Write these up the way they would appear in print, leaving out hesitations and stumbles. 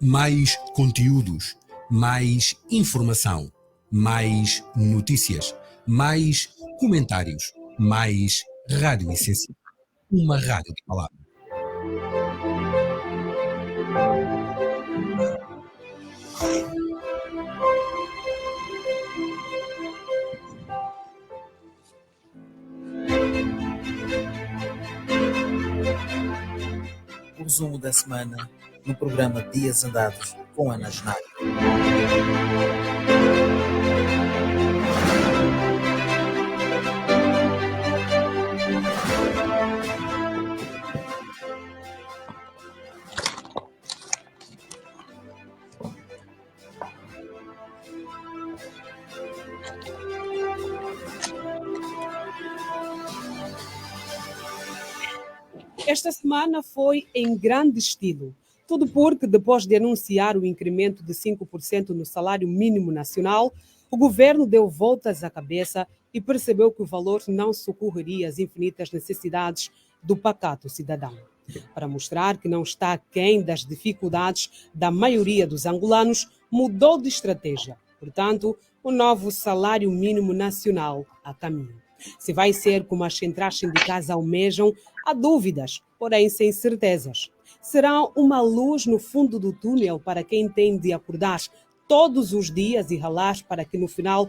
Mais conteúdos, mais informação, mais notícias, mais comentários, mais Rádio Essencial. Uma rádio de palavra. O resumo da semana no programa Dias Andados com Ana Genário. Esta semana foi em grande estilo. Tudo porque, depois de anunciar o incremento de 5% no salário mínimo nacional, o governo deu voltas à cabeça e percebeu que o valor não socorreria às infinitas necessidades do pacato cidadão. Para mostrar que não está aquém das dificuldades da maioria dos angolanos, mudou de estratégia. Portanto, o novo salário mínimo nacional a caminho. Se vai ser como as centrais sindicais almejam, há dúvidas, porém sem certezas. Será uma luz no fundo do túnel para quem tem de acordar todos os dias e ralar para que no final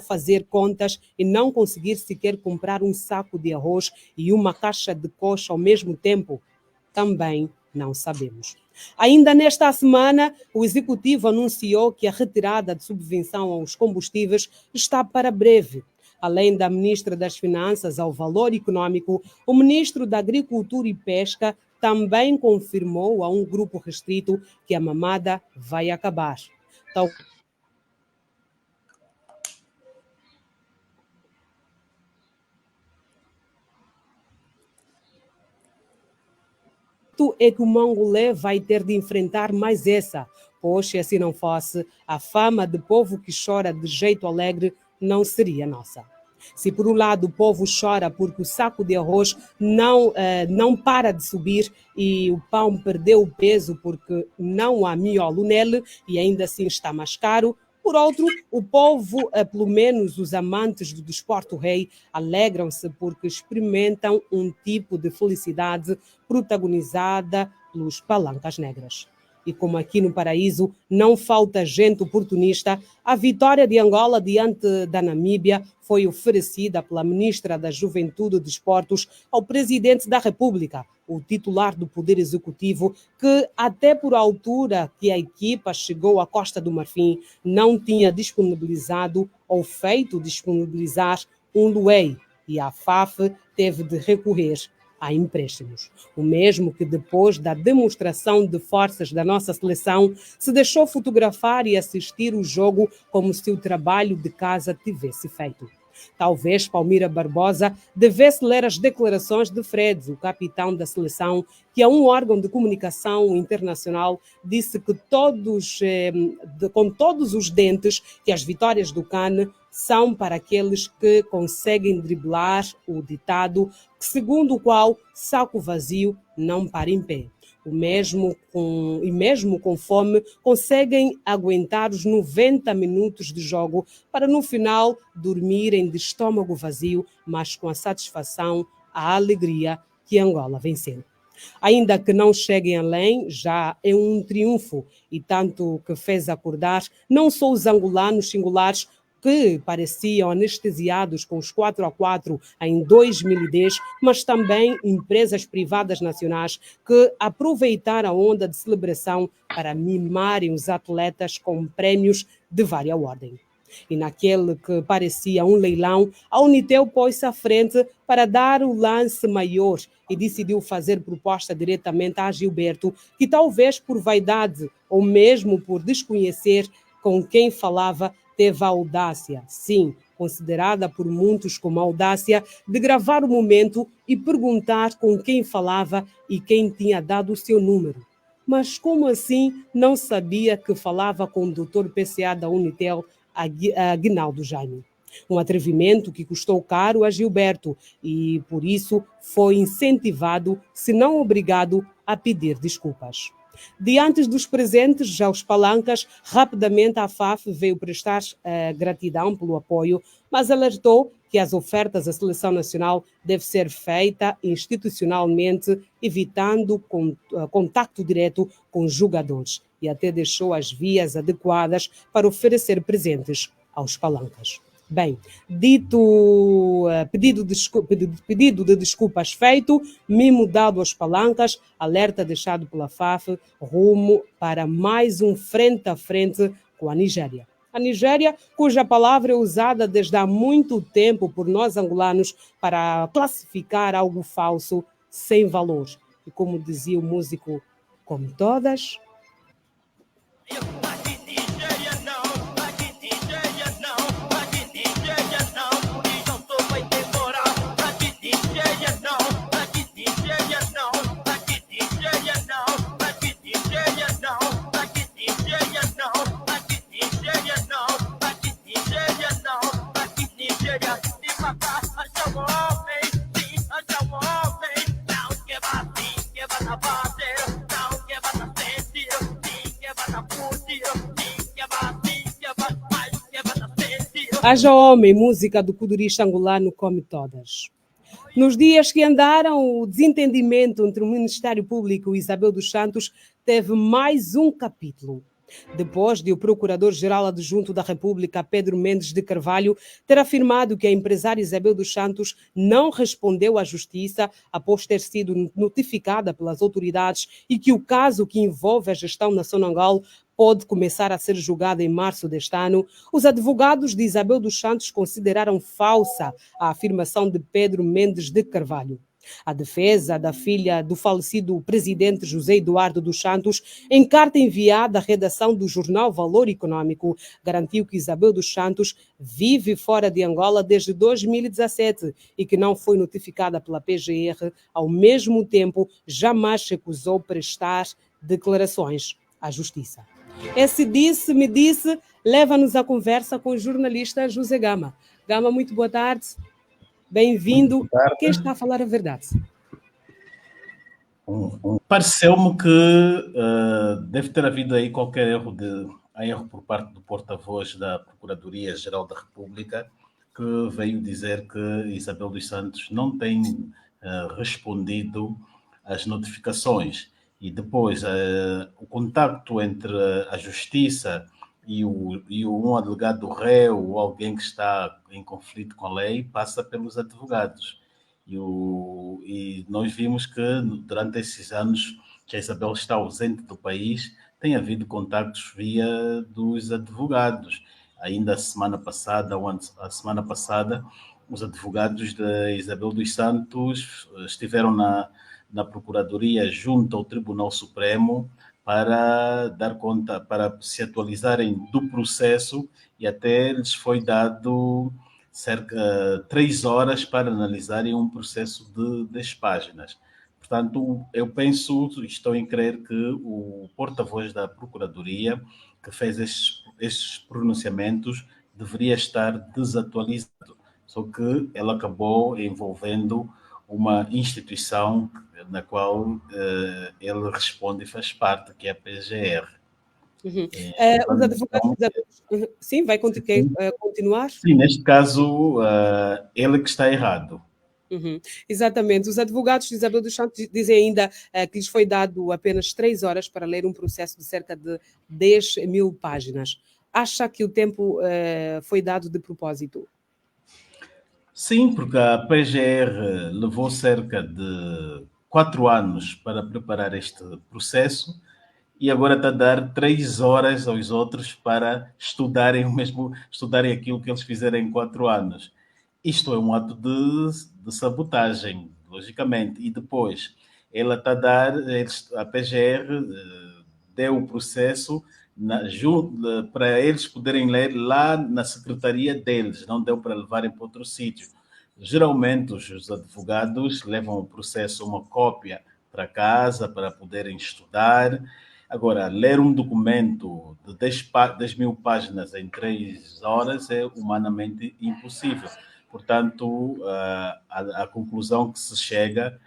fazer contas e não conseguir sequer comprar um saco de arroz e uma caixa de coxa ao mesmo tempo? Também não sabemos. Ainda nesta semana, o Executivo anunciou que a retirada de subvenção aos combustíveis está para breve. Além da Ministra das Finanças ao Valor Econômico, o Ministro da Agricultura e Pesca também confirmou a um grupo restrito que a mamada vai acabar. Tal é que o Mangolé vai ter de enfrentar mais essa, pois se assim não fosse, a fama de povo que chora de jeito alegre não seria nossa. Se por um lado o povo chora porque o saco de arroz não para de subir e o pão perdeu o peso porque não há miolo nele e ainda assim está mais caro, por outro, o povo, pelo menos os amantes do desporto rei, alegram-se porque experimentam um tipo de felicidade protagonizada pelos palancas negras. E como aqui no Paraíso não falta gente oportunista, a vitória de Angola diante da Namíbia foi oferecida pela Ministra da Juventude e Desportos ao Presidente da República, o titular do Poder Executivo, que até por altura que a equipa chegou à Costa do Marfim, não tinha disponibilizado ou feito disponibilizar um Luei, e a FAF teve de recorrer a empréstimos. O mesmo que depois da demonstração de forças da nossa seleção se deixou fotografar e assistir o jogo como se o trabalho de casa tivesse feito. Talvez Palmira Barbosa devesse ler as declarações de Fred, o capitão da seleção, que a um órgão de comunicação internacional disse que com todos os dentes que as vitórias do CAN são para aqueles que conseguem driblar o ditado segundo o qual saco vazio não para em pé. Mesmo com fome, conseguem aguentar os 90 minutos de jogo para no final dormirem de estômago vazio, mas com a satisfação, a alegria que Angola venceu. Ainda que não cheguem além, já é um triunfo e tanto que fez acordar não só os angolanos singulares que pareciam anestesiados com os 4-4 em 2010, mas também empresas privadas nacionais que aproveitaram a onda de celebração para mimarem os atletas com prémios de vária ordem. E naquele que parecia um leilão, a Unitel pôs-se à frente para dar o lance maior e decidiu fazer proposta diretamente a Gilberto, que talvez por vaidade ou mesmo por desconhecer com quem falava, teve a audácia, sim, considerada por muitos como a audácia, de gravar o momento e perguntar com quem falava e quem tinha dado o seu número. Mas como assim não sabia que falava com o Dr. PCA da Unitel, Aguinaldo Jaime? Um atrevimento que custou caro a Gilberto e, por isso, foi incentivado, se não obrigado, a pedir desculpas. Diante dos presentes, já os palancas, rapidamente a FAF veio prestar gratidão pelo apoio, mas alertou que as ofertas à seleção nacional devem ser feitas institucionalmente, evitando contacto direto com os jogadores, e até deixou as vias adequadas para oferecer presentes aos palancas. Bem, dito pedido de desculpas feito, mimo dado aos palancas, alerta deixado pela FAF, rumo para mais um frente a frente com a Nigéria. A Nigéria, cuja palavra é usada desde há muito tempo por nós angolanos para classificar algo falso, sem valor. E como dizia o músico, como todas... Haja homem, música do codurista angolano Come Todas. Nos dias que andaram, o desentendimento entre o Ministério Público e Isabel dos Santos teve mais um capítulo. Depois de o Procurador-Geral Adjunto da República, Pedro Mendes de Carvalho, ter afirmado que a empresária Isabel dos Santos não respondeu à Justiça após ter sido notificada pelas autoridades e que o caso que envolve a gestão na Sonangol pode começar a ser julgado em março deste ano, os advogados de Isabel dos Santos consideraram falsa a afirmação de Pedro Mendes de Carvalho. A defesa da filha do falecido presidente José Eduardo dos Santos, em carta enviada à redação do jornal Valor Econômico, garantiu que Isabel dos Santos vive fora de Angola desde 2017 e que não foi notificada pela PGR. Ao mesmo tempo, jamais recusou prestar declarações à Justiça. Esse disse-me disse leva-nos à conversa com o jornalista José Gama. Gama, muito boa tarde. Bem-vindo. Quem está a falar a verdade? Pareceu-me que deve ter havido aí qualquer erro por parte do porta-voz da Procuradoria-Geral da República, que veio dizer que Isabel dos Santos não tem respondido às notificações. E depois, o contacto entre a Justiça e um advogado réu ou alguém que está em conflito com a lei passa pelos advogados. E nós vimos que durante esses anos que a Isabel está ausente do país, tem havido contactos via dos advogados. Ainda a semana passada, os advogados da Isabel dos Santos estiveram na Procuradoria junto ao Tribunal Supremo para dar conta, para se atualizarem do processo, e até lhes foi dado cerca de 3 horas para analisarem um processo de 10 páginas. Portanto, eu estou em crer que o porta-voz da Procuradoria, que fez estes pronunciamentos, deveria estar desatualizado, só que ela acabou envolvendo uma instituição na qual ele responde e faz parte, que é a PGR. Uhum. Os advogados... Sim, vai continuar? Sim, neste caso, ele que está errado. Uhum. Exatamente. Os advogados de Isabel dos Santos dizem ainda que lhes foi dado apenas 3 horas para ler um processo de cerca de 10.000 páginas. Acha que o tempo foi dado de propósito? Sim, porque a PGR levou cerca de 4 anos para preparar este processo e agora está a dar 3 horas aos outros para estudarem aquilo que eles fizeram em 4 anos. Isto é um ato de sabotagem, logicamente. E depois, ela está a dar, a PGR deu o processo para eles poderem ler lá na secretaria deles, não deu para levarem para outro sítio. Geralmente, os advogados levam o processo, uma cópia para casa, para poderem estudar. Agora, ler um documento de 10.000 páginas em 3 horas é humanamente impossível. Portanto, a conclusão que se chega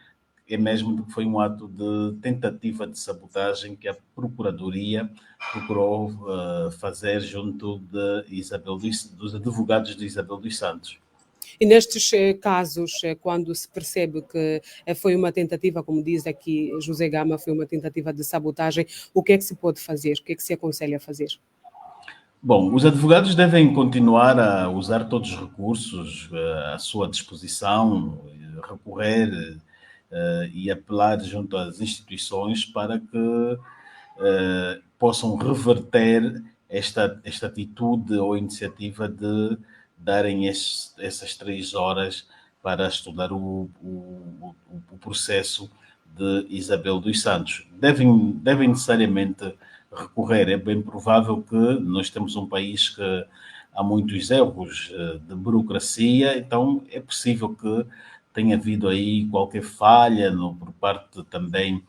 é mesmo que foi um ato de tentativa de sabotagem que a Procuradoria procurou fazer junto dos advogados de Isabel dos Santos. E nestes casos, quando se percebe que foi uma tentativa, como diz aqui José Gama, foi uma tentativa de sabotagem, o que é que se pode fazer? O que é que se aconselha a fazer? Bom, os advogados devem continuar a usar todos os recursos à sua disposição, recorrer e apelar junto às instituições para que possam reverter esta atitude ou iniciativa de darem essas 3 horas para estudar o processo de Isabel dos Santos. Devem necessariamente recorrer. É bem provável que nós temos um país que há muitos erros de burocracia, então é possível que tenha havido aí qualquer falha por parte também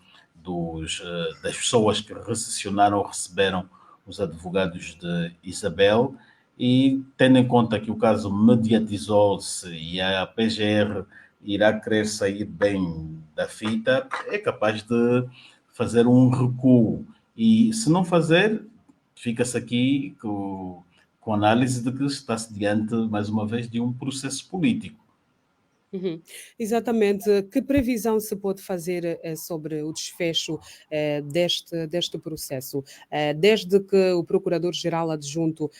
das pessoas que recepcionaram ou receberam os advogados de Isabel, e tendo em conta que o caso mediatizou-se e a PGR irá querer sair bem da fita, é capaz de fazer um recuo. E se não fazer, fica-se aqui com a análise de que está-se diante, mais uma vez, de um processo político. Uhum. Exatamente. Que previsão se pode fazer sobre o desfecho deste processo? Desde que o Procurador-Geral Adjunto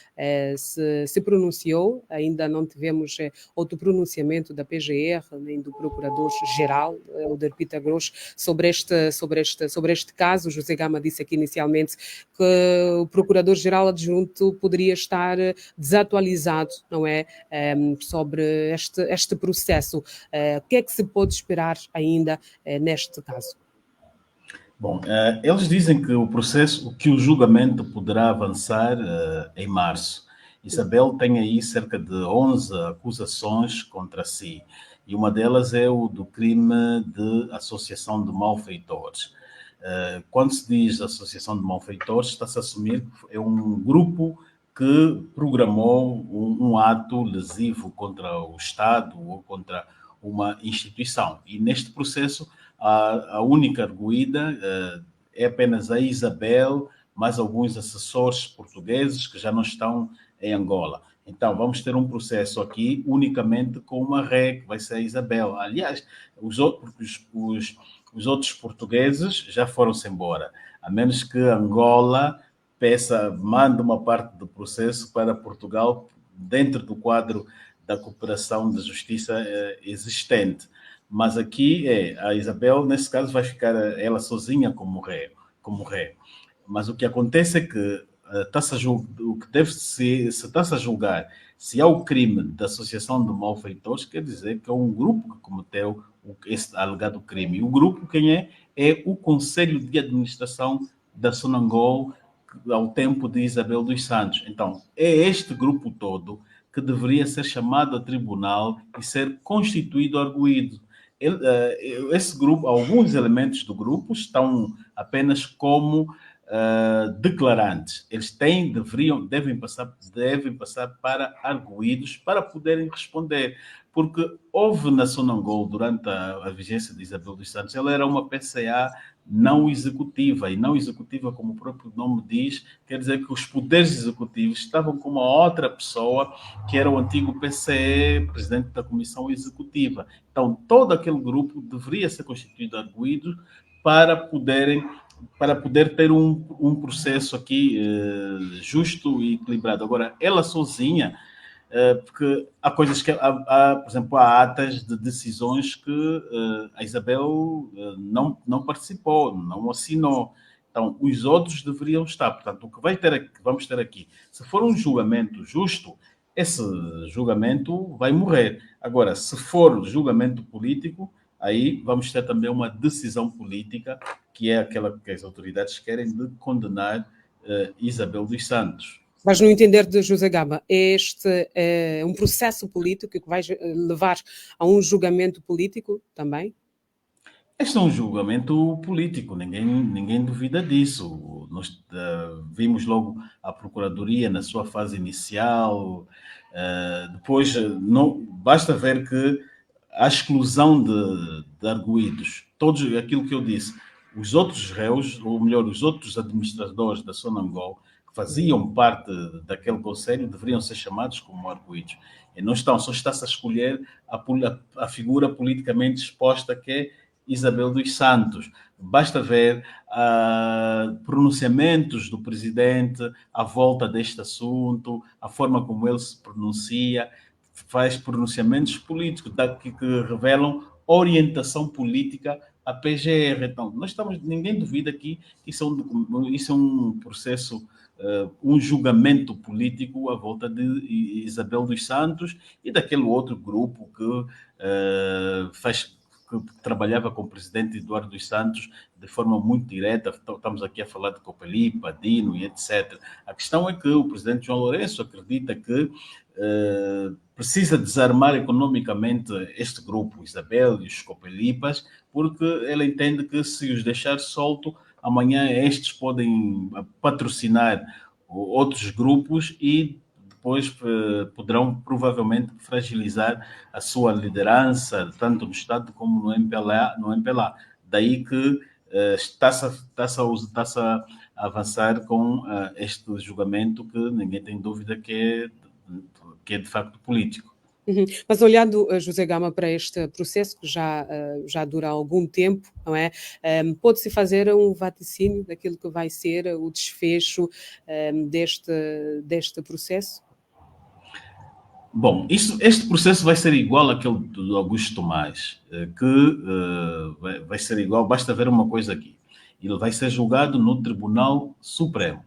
se pronunciou, ainda não tivemos outro pronunciamento da PGR, nem do Procurador-Geral, o de Pita Grosso, sobre este caso. José Gama disse aqui inicialmente que o Procurador-Geral Adjunto poderia estar desatualizado, não é? Sobre este processo. O que é que se pode esperar ainda neste caso? Bom, eles dizem que o julgamento poderá avançar em março. Isabel tem aí cerca de 11 acusações contra si, e uma delas é o do crime de associação de malfeitores. Quando se diz associação de malfeitores, está-se a assumir que é um grupo que programou um ato lesivo contra o Estado ou contra uma instituição. E neste processo, a única arguída é apenas a Isabel, mais alguns assessores portugueses que já não estão em Angola. Então, vamos ter um processo aqui unicamente com uma ré, que vai ser a Isabel. Aliás, os outros portugueses já foram-se embora, a menos que Angola mande uma parte do processo para Portugal dentro do quadro da cooperação de justiça existente. Mas aqui a Isabel, nesse caso, vai ficar ela sozinha como ré. Mas o que acontece é que o que se está-se a julgar se há o crime de associação de malfeitores, quer dizer que é um grupo que cometeu esse alegado crime. E o grupo, quem é? É o Conselho de Administração da Sonangol, ao tempo de Isabel dos Santos. Então, é este grupo todo que deveria ser chamado a tribunal e ser constituído arguído. Esse grupo, alguns elementos do grupo estão apenas como declarantes. Eles devem passar para arguídos para poderem responder. Porque houve na Sonangol, durante a vigência de Isabel dos Santos, ela era uma PCA não executiva, e não executiva, como o próprio nome diz, quer dizer que os poderes executivos estavam com uma outra pessoa, que era o antigo PCE, presidente da Comissão Executiva. Então, todo aquele grupo deveria ser constituído arguído para poder ter um processo aqui justo e equilibrado. Agora, ela sozinha, porque há coisas que, por exemplo, há atas de decisões que a Isabel não participou, não assinou. Então, os outros deveriam estar. Portanto, o que vamos ter aqui, se for um julgamento justo, esse julgamento vai morrer. Agora, se for julgamento político, aí vamos ter também uma decisão política, que é aquela que as autoridades querem, de condenar Isabel dos Santos. Mas no entender de José Gama, este é um processo político que vai levar a um julgamento político também? Este é um julgamento político, ninguém duvida disso. Nós vimos logo a Procuradoria na sua fase inicial, depois não basta ver que a exclusão de arguídos todos aquilo que eu disse, os outros réus, ou melhor, os outros administradores da Sonangol, que faziam parte daquele conselho, deveriam ser chamados como arguidos. E não estão, só está-se a escolher a figura politicamente exposta que é Isabel dos Santos. Basta ver pronunciamentos do presidente à volta deste assunto, a forma como ele se pronuncia, faz pronunciamentos políticos que revelam orientação política à PGR. Então, ninguém duvida aqui que isso é um processo, um julgamento político à volta de Isabel dos Santos e daquele outro grupo que trabalhava com o presidente Eduardo dos Santos de forma muito direta. Estamos aqui a falar de Copelipa, Dino e etc. A questão é que o presidente João Lourenço acredita que precisa desarmar economicamente este grupo, Isabel e os Copelipas, porque ele entende que se os deixar solto, amanhã estes podem patrocinar outros grupos e depois poderão provavelmente fragilizar a sua liderança, tanto no Estado como no MPLA. Daí que está-se a avançar com este julgamento que ninguém tem dúvida que é de facto político. Mas olhando, José Gama, para este processo que já dura algum tempo, não é? Pode-se fazer um vaticínio daquilo que vai ser o desfecho deste processo? Bom, este processo vai ser igual àquele do Augusto Tomás, vai ser igual, basta ver uma coisa aqui. Ele vai ser julgado no Tribunal Supremo.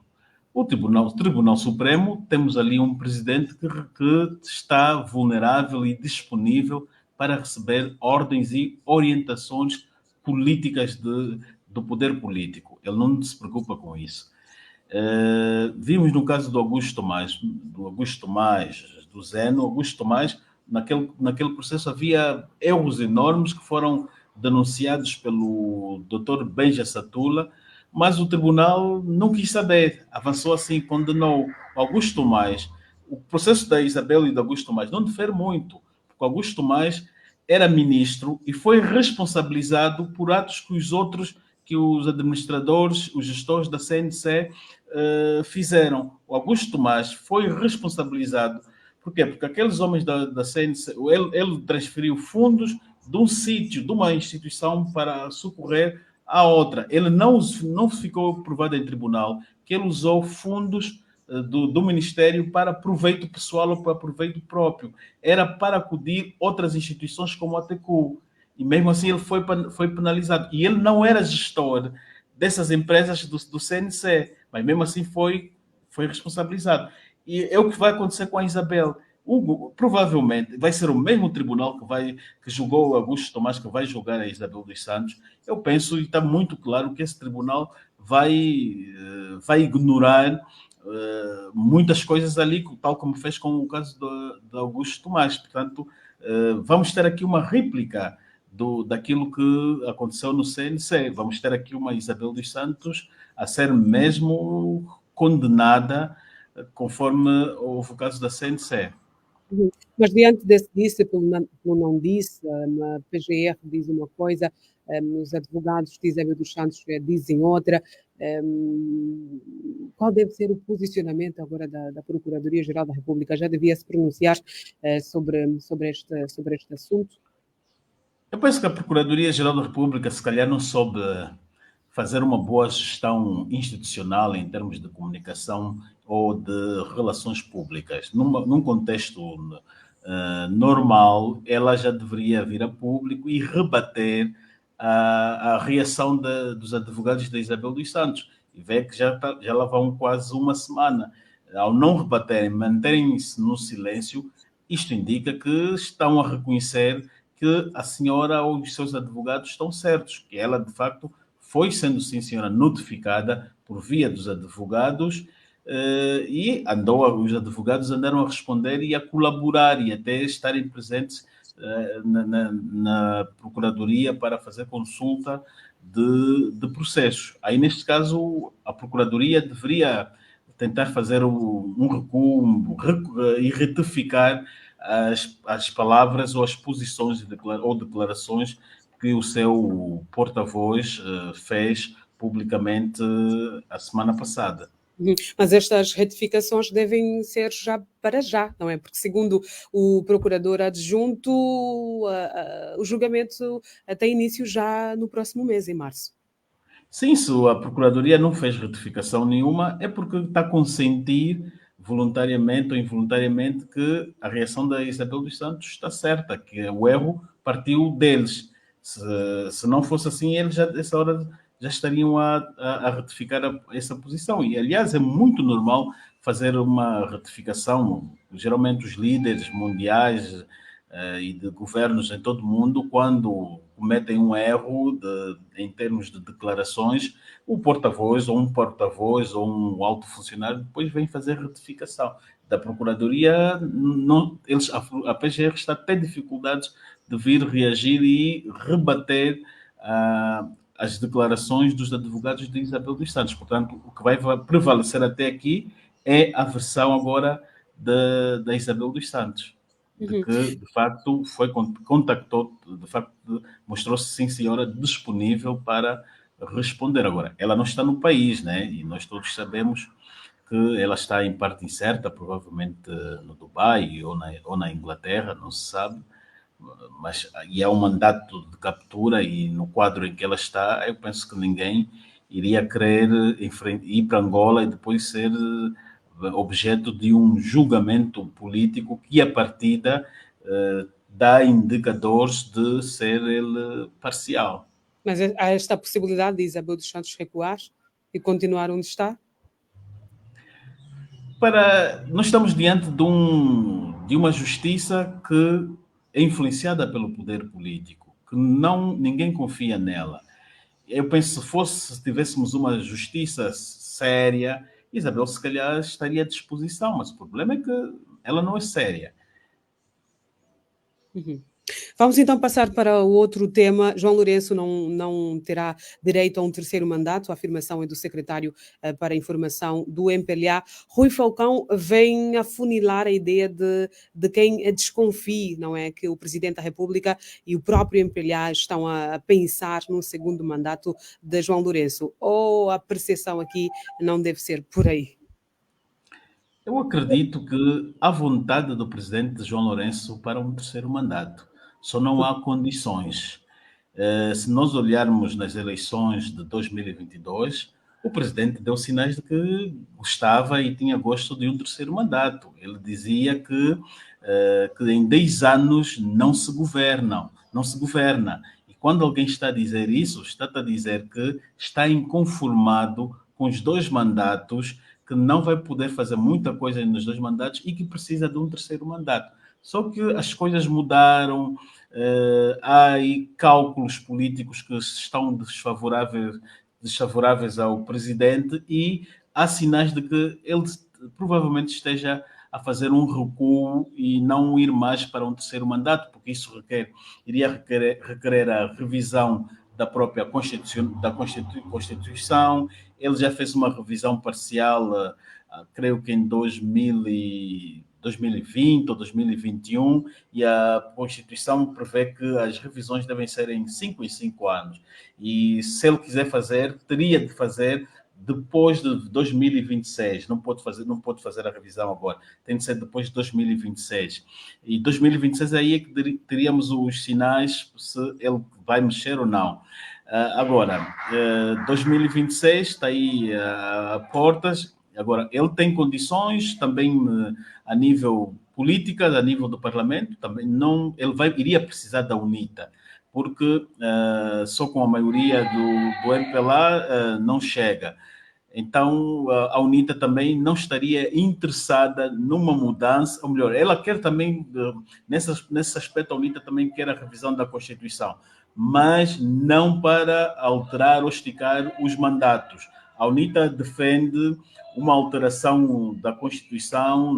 O Tribunal Supremo, temos ali um presidente que está vulnerável e disponível para receber ordens e orientações políticas do poder político. Ele não se preocupa com isso. Vimos no caso do Augusto Tomás, do Zeno, Augusto Tomás, naquele processo havia erros enormes que foram denunciados pelo Dr. Benja Satula, mas o tribunal não quis saber, avançou assim, condenou Augusto Tomás. O processo da Isabel e do Augusto Tomás não difere muito, porque Augusto Tomás era ministro e foi responsabilizado por atos que os administradores, os gestores da CNC fizeram. O Augusto Tomás foi responsabilizado. Por quê? Porque aqueles homens da CNC, ele transferiu fundos de um sítio, de uma instituição para socorrer a outra. Ele não ficou provado em tribunal que ele usou fundos do Ministério para proveito pessoal ou para proveito próprio. Era para acudir outras instituições como a TECU. E mesmo assim ele foi penalizado. E ele não era gestor dessas empresas do CNC, mas mesmo assim foi responsabilizado. E é o que vai acontecer com a Isabel. Provavelmente vai ser o mesmo tribunal que julgou o Augusto Tomás, que vai julgar a Isabel dos Santos. Eu penso, e está muito claro, que esse tribunal vai ignorar muitas coisas ali, tal como fez com o caso do Augusto Tomás. Portanto, vamos ter aqui uma réplica daquilo que aconteceu no CNC. Vamos ter aqui uma Isabel dos Santos a ser mesmo condenada, conforme houve o caso da CNC. Mas diante desse disse, pelo não disse, a PGR diz uma coisa, os advogados de Isabel dos Santos dizem outra. Qual deve ser o posicionamento agora da Procuradoria-Geral da República? Já devia se pronunciar sobre este assunto? Eu penso que a Procuradoria-Geral da República, se calhar, não soube fazer uma boa gestão institucional em termos de comunicação ou de relações públicas. Num contexto normal, ela já deveria vir a público e rebater a reação dos advogados da Isabel dos Santos. E vê que já lá vão quase uma semana. Ao não rebaterem, manterem-se no silêncio, isto indica que estão a reconhecer que a senhora ou os seus advogados estão certos, que ela, de facto, foi sendo, sim, senhora, notificada por via dos advogados e os advogados andaram a responder e a colaborar e até estarem presentes na Procuradoria para fazer consulta de processos. Aí, neste caso, a Procuradoria deveria tentar fazer um recuo e retificar as palavras ou as posições ou declarações que o seu porta-voz fez publicamente a semana passada. Mas estas retificações devem ser já para já, não é? Porque, segundo o procurador adjunto, o julgamento tem início já no próximo mês, em março. Sim, se a Procuradoria não fez retificação nenhuma, é porque está a consentir, voluntariamente ou involuntariamente, que a reação da Isabel dos Santos está certa, que o erro partiu deles. Se não fosse assim, eles já, nessa hora, já estariam a retificar essa posição. E, aliás, é muito normal fazer uma retificação. Geralmente, os líderes mundiais e de governos em todo o mundo, quando cometem um erro em termos de declarações, o porta-voz ou um alto funcionário depois vem fazer retificação. Da Procuradoria, não, a PGR está a ter dificuldades de vir reagir e rebater as declarações dos advogados de Isabel dos Santos. Portanto, o que vai prevalecer até aqui é a versão agora da Isabel dos Santos, de que, de facto, contactou, de facto, mostrou-se, sim, senhora, disponível para responder. Agora, ela não está no país, né? E nós todos sabemos que ela está em parte incerta, provavelmente no Dubai ou na Inglaterra, não se sabe, mas e é um mandato de captura e no quadro em que ela está, eu penso que ninguém iria querer ir para Angola e depois ser objeto de um julgamento político que, a partida, dá indicadores de ser ele parcial. Mas há esta possibilidade de Isabel dos Santos recuar e continuar onde está? Nós estamos diante de uma justiça que é influenciada pelo poder político, que ninguém confia nela. Eu penso, se tivéssemos uma justiça séria, Isabel se calhar estaria à disposição, mas o problema é que ela não é séria. Vamos então passar para o outro tema. João Lourenço não terá direito a um terceiro mandato, a afirmação é do secretário para a informação do MPLA. Rui Falcão vem afunilar a ideia de quem desconfie, não é? Que o Presidente da República e o próprio MPLA estão a pensar num segundo mandato de João Lourenço. Ou a percepção aqui não deve ser por aí? Eu acredito que há vontade do presidente João Lourenço para um terceiro mandato. Só não há condições. Se nós olharmos nas eleições de 2022, o presidente deu sinais de que gostava e tinha gosto de um terceiro mandato. Ele dizia que em 10 anos não se governa. E quando alguém está a dizer isso, está a dizer que está inconformado com os 2 mandatos, que não vai poder fazer muita coisa nos 2 mandatos e que precisa de um terceiro mandato. Só que as coisas mudaram, há aí cálculos políticos que estão desfavoráveis ao presidente e há sinais de que ele provavelmente esteja a fazer um recuo e não ir mais para um terceiro mandato, porque isso iria requerer a revisão da própria Constituição. Ele já fez uma revisão parcial, creio que em 2020 ou 2021, e a Constituição prevê que as revisões devem ser em 5 anos. E se ele quiser fazer, teria de fazer depois de 2026. Não pode fazer a revisão agora. Tem de ser depois de 2026. E 2026 aí é que teríamos os sinais se ele vai mexer ou não. Agora, 2026 está aí a portas. Agora, ele tem condições também a nível política, a nível do Parlamento, também não, iria precisar da UNITA, porque só com a maioria do MPLA não chega. Então, a UNITA também não estaria interessada numa mudança, ou melhor, ela quer também, nesse aspecto, a UNITA também quer a revisão da Constituição, mas não para alterar ou esticar os mandatos. A UNITA defende uma alteração da Constituição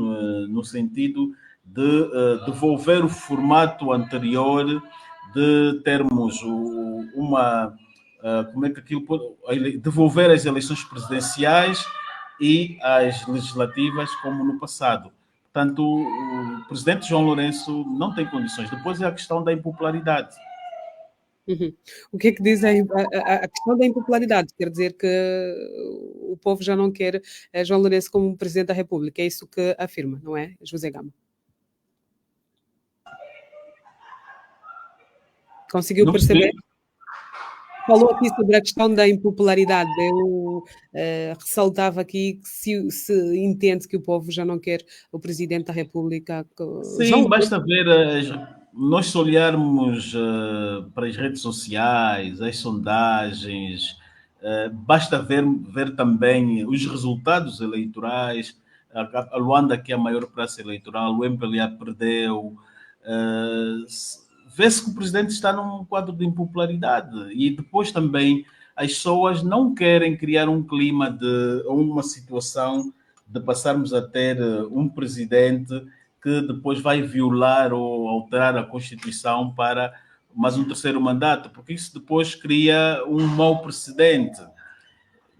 no sentido de devolver o formato anterior, de termos como é que aquilo pode devolver as eleições presidenciais e as legislativas como no passado. Portanto, o presidente João Lourenço não tem condições. Depois é a questão da impopularidade. Uhum. O que é que diz a questão da impopularidade? Quer dizer que o povo já não quer João Lourenço como Presidente da República. É isso que afirma, não é, José Gama? Conseguiu Não perceber? percebi? Falou aqui sobre a questão da impopularidade. Eu ressaltava aqui que se entende que o povo já não quer o Presidente da República. João Sim, basta ver, nós se olharmos para as redes sociais, as sondagens, basta ver também os resultados eleitorais. A Luanda, que é a maior praça eleitoral, o MPLA perdeu. Vê-se que o presidente está num quadro de impopularidade e depois também as pessoas não querem criar um clima de uma situação de passarmos a ter um presidente que depois vai violar ou alterar a Constituição para mais um terceiro mandato, porque isso depois cria um mau precedente,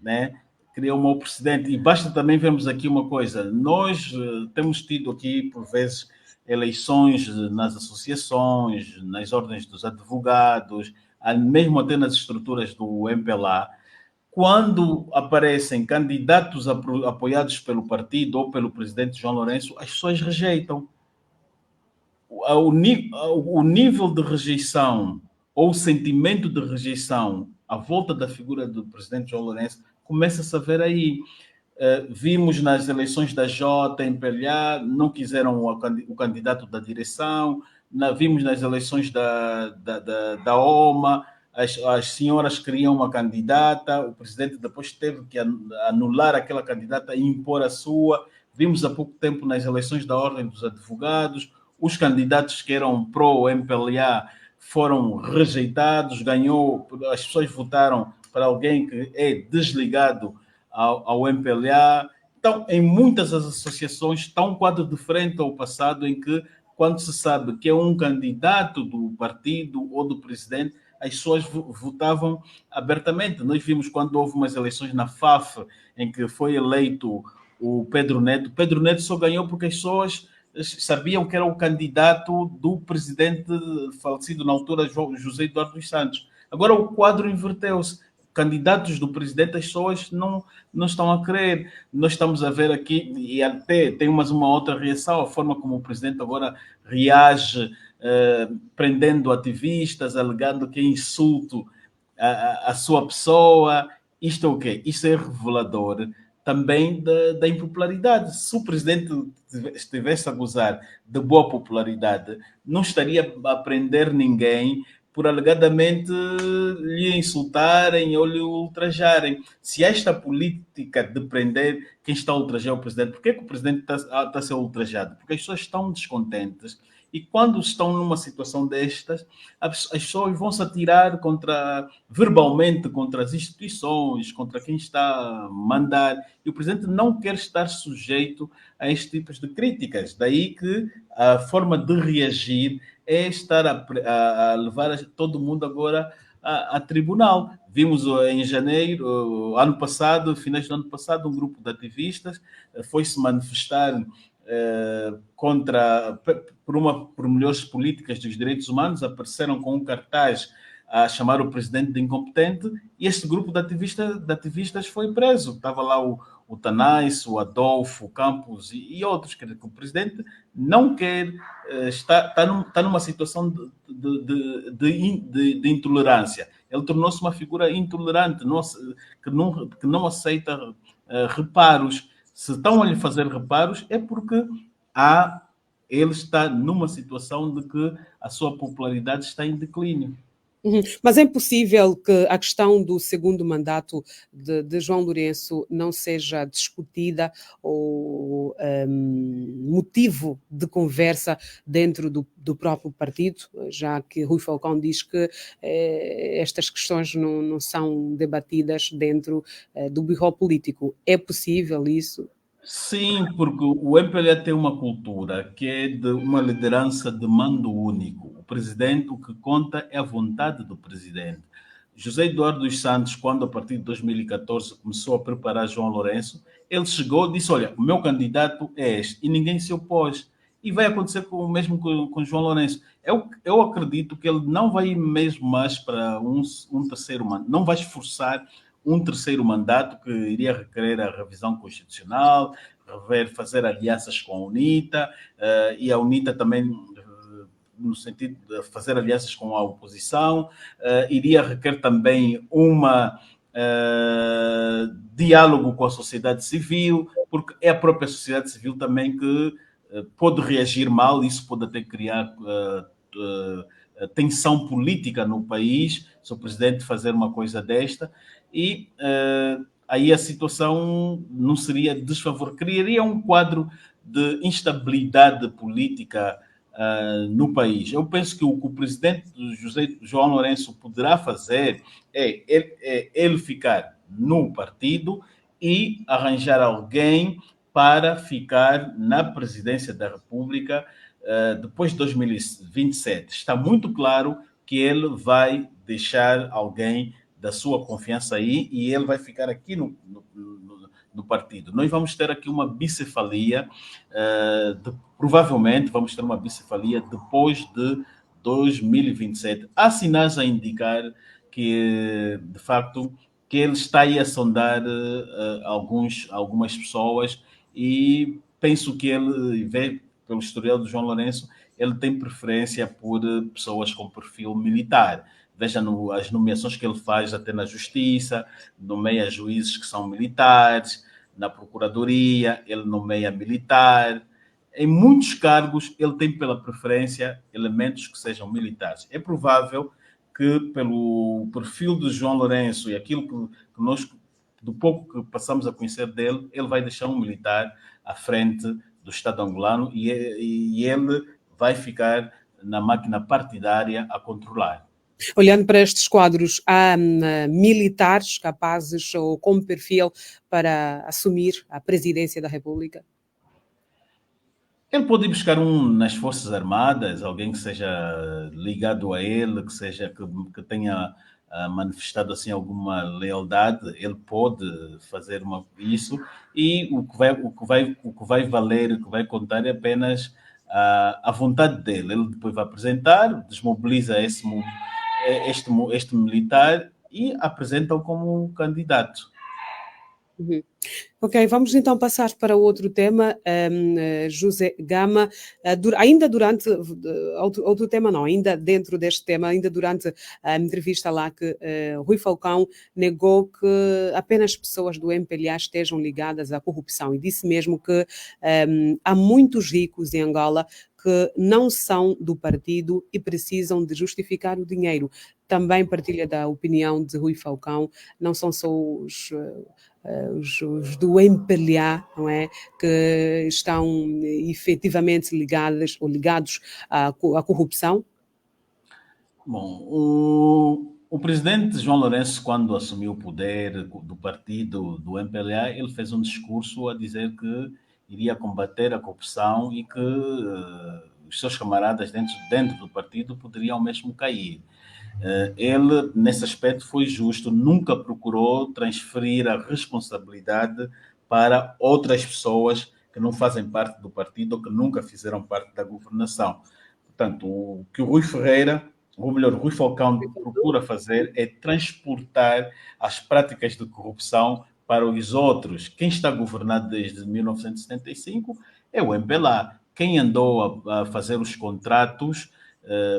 né? Cria um mau precedente. E basta também vermos aqui uma coisa: nós temos tido aqui, por vezes, eleições nas associações, nas ordens dos advogados, mesmo até nas estruturas do MPLA, quando aparecem candidatos apoiados pelo partido ou pelo presidente João Lourenço, as pessoas rejeitam. O nível de rejeição ou o sentimento de rejeição à volta da figura do presidente João Lourenço começa-se a ver aí. Vimos nas eleições da Jota em PLA, não quiseram o candidato da direção, vimos nas eleições da OMA, as senhoras queriam uma candidata, o presidente depois teve que anular aquela candidata e impor a sua. Vimos há pouco tempo nas eleições da Ordem dos Advogados, os candidatos que eram pró-MPLA foram rejeitados, as pessoas votaram para alguém que é desligado ao MPLA. Então, em muitas das associações está um quadro diferente ao passado, em que, quando se sabe que é um candidato do partido ou do presidente, as pessoas votavam abertamente. Nós vimos quando houve umas eleições na FAF, em que foi eleito o Pedro Neto. Pedro Neto só ganhou porque as pessoas sabiam que era o candidato do presidente falecido na altura, José Eduardo dos Santos. Agora o quadro inverteu-se. Candidatos do presidente, as pessoas não estão a querer. Nós estamos a ver aqui, e até tem uma outra reação, a forma como o presidente agora reage, prendendo ativistas, alegando que é insulto a sua pessoa. Isto é o quê? Isto é revelador também da impopularidade. Se o presidente estivesse a gozar de boa popularidade, não estaria a prender ninguém por alegadamente lhe insultarem ou lhe ultrajarem. Se esta política de prender quem está a ultrajar o presidente, por que o presidente está a ser ultrajado? Porque as pessoas estão descontentes. E quando estão numa situação destas, as pessoas vão se atirar verbalmente contra as instituições, contra quem está a mandar. E o presidente não quer estar sujeito a estes tipos de críticas. Daí que a forma de reagir é estar a levar todo mundo agora a tribunal. Vimos em janeiro, ano passado, finais do ano passado, um grupo de ativistas foi se manifestar por melhores políticas dos direitos humanos, apareceram com um cartaz a chamar o presidente de incompetente, e este grupo de ativistas foi preso. Estava lá o Tanais, o Adolfo, o Campos e outros. Quer dizer, que o presidente não quer, está numa situação de intolerância. Ele tornou-se uma figura intolerante, que não aceita reparos. Se estão a lhe fazer reparos, é porque ele está numa situação de que a sua popularidade está em declínio. Mas é impossível que a questão do segundo mandato de João Lourenço não seja discutida ou motivo de conversa dentro do próprio partido, já que Rui Falcão diz que estas questões não são debatidas dentro do birro político. É possível isso? Sim, porque o MPLA tem uma cultura que é de uma liderança de mando único. O presidente, o que conta é a vontade do presidente. José Eduardo dos Santos, quando a partir de 2014 começou a preparar João Lourenço, ele chegou e disse: olha, o meu candidato é este. E ninguém se opôs. e vai acontecer o mesmo com João Lourenço. Eu acredito que ele não vai ir mesmo mais para um terceiro mandato, não vai esforçar um terceiro mandato que iria requerer a revisão constitucional, fazer alianças com a UNITA, e a UNITA também, no sentido de fazer alianças com a oposição, iria requerer também diálogo com a sociedade civil, porque é a própria sociedade civil também que pode reagir mal, isso pode até criar tensão política no país, se o presidente fazer uma coisa desta, e aí a situação não seria desfavorável, criaria um quadro de instabilidade política no país. Eu penso que o que o presidente João Lourenço poderá fazer é ele ficar no partido e arranjar alguém para ficar na presidência da República depois de 2027. Está muito claro que ele vai deixar alguém da sua confiança aí e ele vai ficar aqui no partido. Nós vamos ter aqui uma bicefalia, provavelmente vamos ter uma bicefalia depois de 2027. Há sinais a indicar que, de facto, que ele está aí a sondar algumas pessoas e penso que ele, vê pelo historial do João Lourenço, ele tem preferência por pessoas com perfil militar. Veja as nomeações que ele faz até na Justiça, nomeia juízes que são militares, na Procuradoria, ele nomeia militar. Em muitos cargos, ele tem pela preferência elementos que sejam militares. É provável que, pelo perfil de João Lourenço e aquilo que nós, do pouco que passamos a conhecer dele, ele vai deixar um militar à frente do Estado angolano e ele vai ficar na máquina partidária a controlar. Olhando para estes quadros, há militares capazes ou com perfil para assumir a presidência da República? Ele pode ir buscar nas Forças Armadas, alguém que seja ligado a ele, que tenha manifestado assim alguma lealdade. Ele pode fazer isso e o que vai valer, o que vai contar é apenas a vontade dele. Ele depois vai apresentar, desmobiliza este militar e apresenta-o como candidato. Uhum. Ok, vamos então passar para outro tema, José Gama, ainda durante, outro tema não, ainda dentro deste tema, ainda durante a entrevista lá que Rui Falcão negou que apenas pessoas do MPLA estejam ligadas à corrupção e disse mesmo que há muitos ricos em Angola que não são do partido e precisam de justificar o dinheiro. Também partilha da opinião de Rui Falcão, não são só os do MPLA, não é, que estão efetivamente ligados à corrupção? Bom, o presidente João Lourenço, quando assumiu o poder do partido do MPLA, ele fez um discurso a dizer que iria combater a corrupção e que os seus camaradas dentro do partido poderiam mesmo cair. Ele, nesse aspecto, foi justo, nunca procurou transferir a responsabilidade para outras pessoas que não fazem parte do partido ou que nunca fizeram parte da governação. Portanto, o que o Rui Falcão procura fazer é transportar as práticas de corrupção para os outros. Quem está governado desde 1975 é o MPLA. Quem andou a fazer os contratos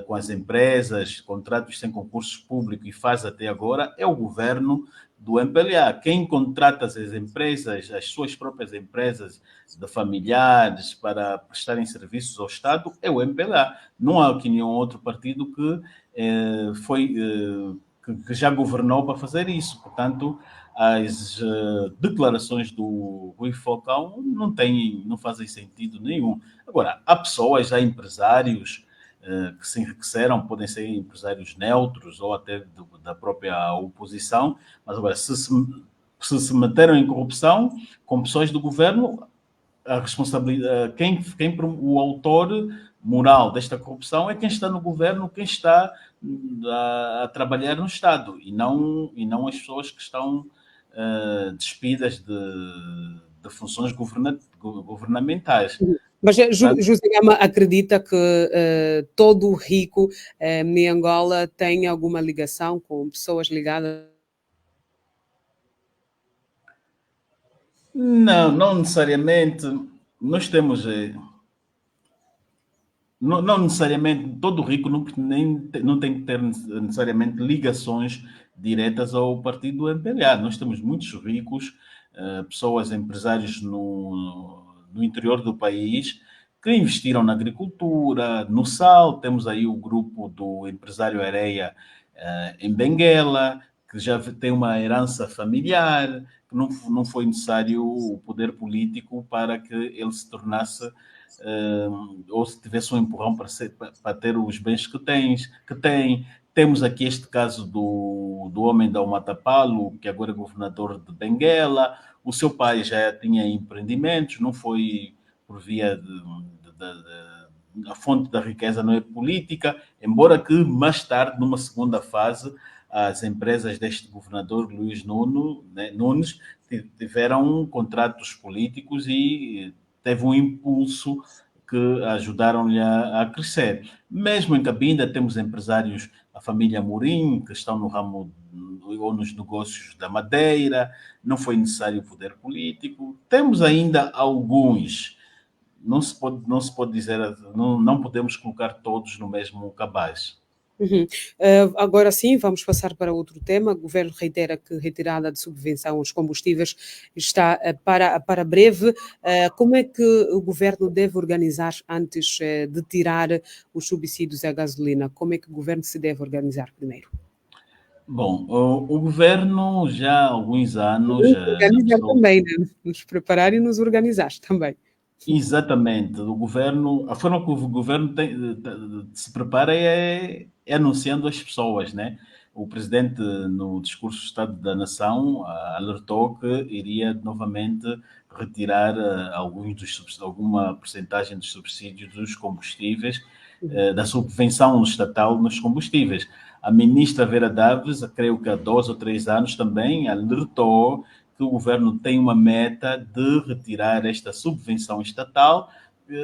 com as empresas, contratos sem concursos públicos e faz até agora, é o governo do MPLA. Quem contrata as empresas, as suas próprias empresas de familiares para prestarem serviços ao Estado, é o MPLA. Não há aqui nenhum outro partido que já governou para fazer isso. Portanto, as declarações do Rui Falcão não fazem sentido nenhum. Agora, há empresários que se enriqueceram, podem ser empresários neutros ou até da própria oposição, mas agora, se se meteram em corrupção com pessoas do governo, a responsabilidade, o autor moral desta corrupção é quem está no governo, quem está a trabalhar no Estado, e não as pessoas que estão despidas de funções governamentais. Mas José Gama acredita que todo rico em Angola tem alguma ligação com pessoas ligadas? Não, não necessariamente. Nós temos, não necessariamente, todo rico não tem que ter necessariamente ligações diretas ao partido MPLA. Nós temos muitos ricos, pessoas, empresários no interior do país, que investiram na agricultura, no sal. Temos aí o grupo do empresário Areia, em Benguela, que já tem uma herança familiar, que não foi necessário o poder político para que ele se tornasse, ou se tivesse um empurrão para ter os bens que tem. Temos aqui este caso do homem da Umatapalo, que agora é governador de Benguela. O seu pai já tinha empreendimentos, não foi por via a fonte da riqueza não é política, embora que mais tarde, numa segunda fase, as empresas deste governador Luís Nunes tiveram contratos políticos e teve um impulso que ajudaram-lhe a crescer. Mesmo em Cabinda temos empresários, a família Mourinho, que estão no ramo ou nos negócios da madeira, não foi necessário o poder político. Temos ainda alguns, não se pode dizer, não podemos colocar todos no mesmo cabaz. Uhum. Agora sim, vamos passar para outro tema. O governo reitera que a retirada de subvenção aos combustíveis está para breve. Como é que o governo deve organizar antes de tirar os subsídios à gasolina? Como é que o governo se deve organizar primeiro? Bom, o governo já há alguns anos Nos organizar avisou. também, né? Nos preparar e nos organizar também. Exatamente. A forma que o governo se prepara é anunciando as pessoas, né? O presidente, no discurso do Estado da Nação, alertou que iria novamente retirar alguma percentagem dos subsídios dos combustíveis, da subvenção estatal nos combustíveis. A ministra Vera Daves, creio que há 2 ou 3 anos também, alertou que o governo tem uma meta de retirar esta subvenção estatal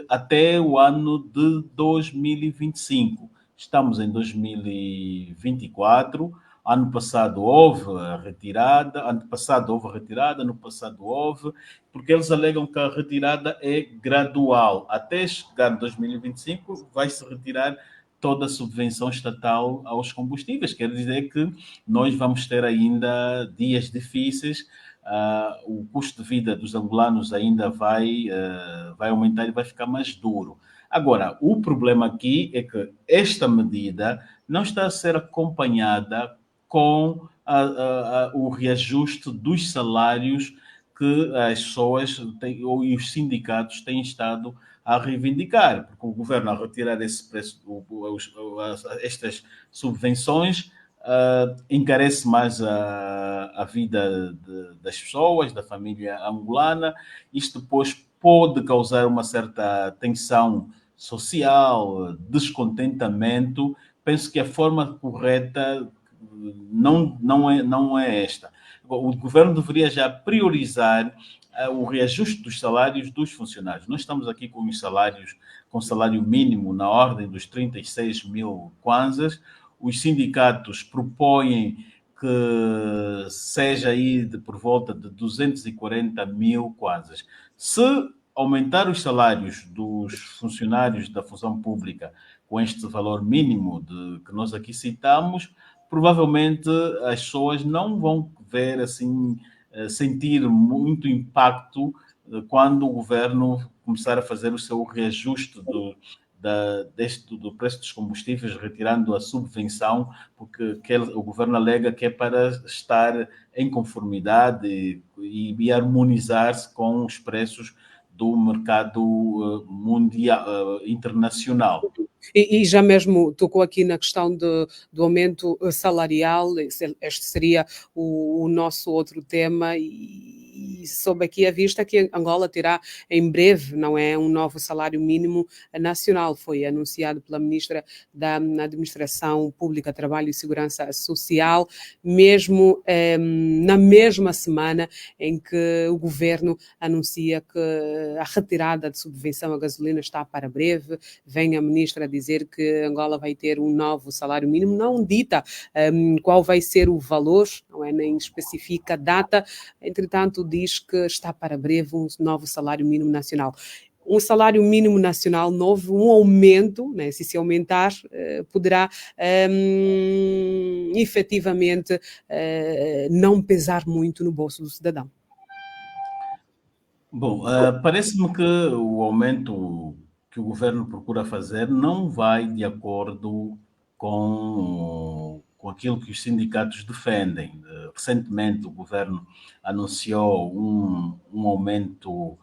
até o ano de 2025. Estamos em 2024. Ano passado houve a retirada, ano passado houve, porque eles alegam que a retirada é gradual. Até chegar em 2025, vai-se retirar toda a subvenção estatal aos combustíveis. Quer dizer que nós vamos ter ainda dias difíceis. O custo de vida dos angolanos ainda vai aumentar e vai ficar mais duro. Agora, o problema aqui é que esta medida não está a ser acompanhada com o reajuste dos salários que as pessoas ou os sindicatos têm estado a reivindicar, porque o governo, a retirar esse preço, estas subvenções, encarece mais a vida das pessoas, da família angolana. Isto depois pode causar uma certa tensão social, descontentamento. Penso que a forma correta não é esta. O governo deveria já priorizar o reajuste dos salários dos funcionários. Nós estamos aqui com os salários, com salário mínimo na ordem dos 36 mil kwanzas. Os sindicatos propõem que seja aí por volta de 240 mil kwanzas. Se aumentar os salários dos funcionários da função pública com este valor mínimo que nós aqui citamos, provavelmente as pessoas não vão ver assim, sentir muito impacto quando o governo começar a fazer o seu reajuste do preço dos combustíveis, retirando a subvenção, porque o governo alega que é para estar em conformidade e harmonizar-se com os preços do mercado mundial, internacional. E já mesmo tocou aqui na questão do aumento salarial, este seria o nosso outro tema, e e sob aqui a vista que Angola terá em breve, não é, um novo salário mínimo nacional. Foi anunciado pela Ministra da Administração Pública, Trabalho e Segurança Social, mesmo na mesma semana em que o governo anuncia que a retirada de subvenção à gasolina está para breve. Vem a ministra dizer que Angola vai ter um novo salário mínimo, não dita qual vai ser o valor, não é, nem especifica a data, entretanto diz que está para breve um novo salário mínimo nacional. Um salário mínimo nacional novo, um aumento, né, se aumentar, poderá efetivamente não pesar muito no bolso do cidadão. Bom, parece-me que o aumento que o governo procura fazer não vai de acordo com aquilo que os sindicatos defendem. Recentemente, o governo anunciou um aumento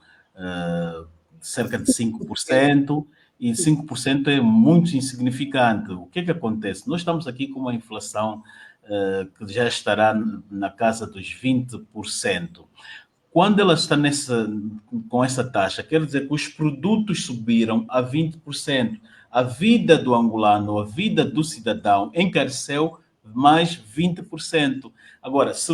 de cerca de 5%, e 5% é muito insignificante. O que é que acontece? Nós estamos aqui com uma inflação que já estará na casa dos 20%. Quando ela está com essa taxa, quer dizer que os produtos subiram a 20%. A vida do angolano, a vida do cidadão encareceu mais 20%. Agora, se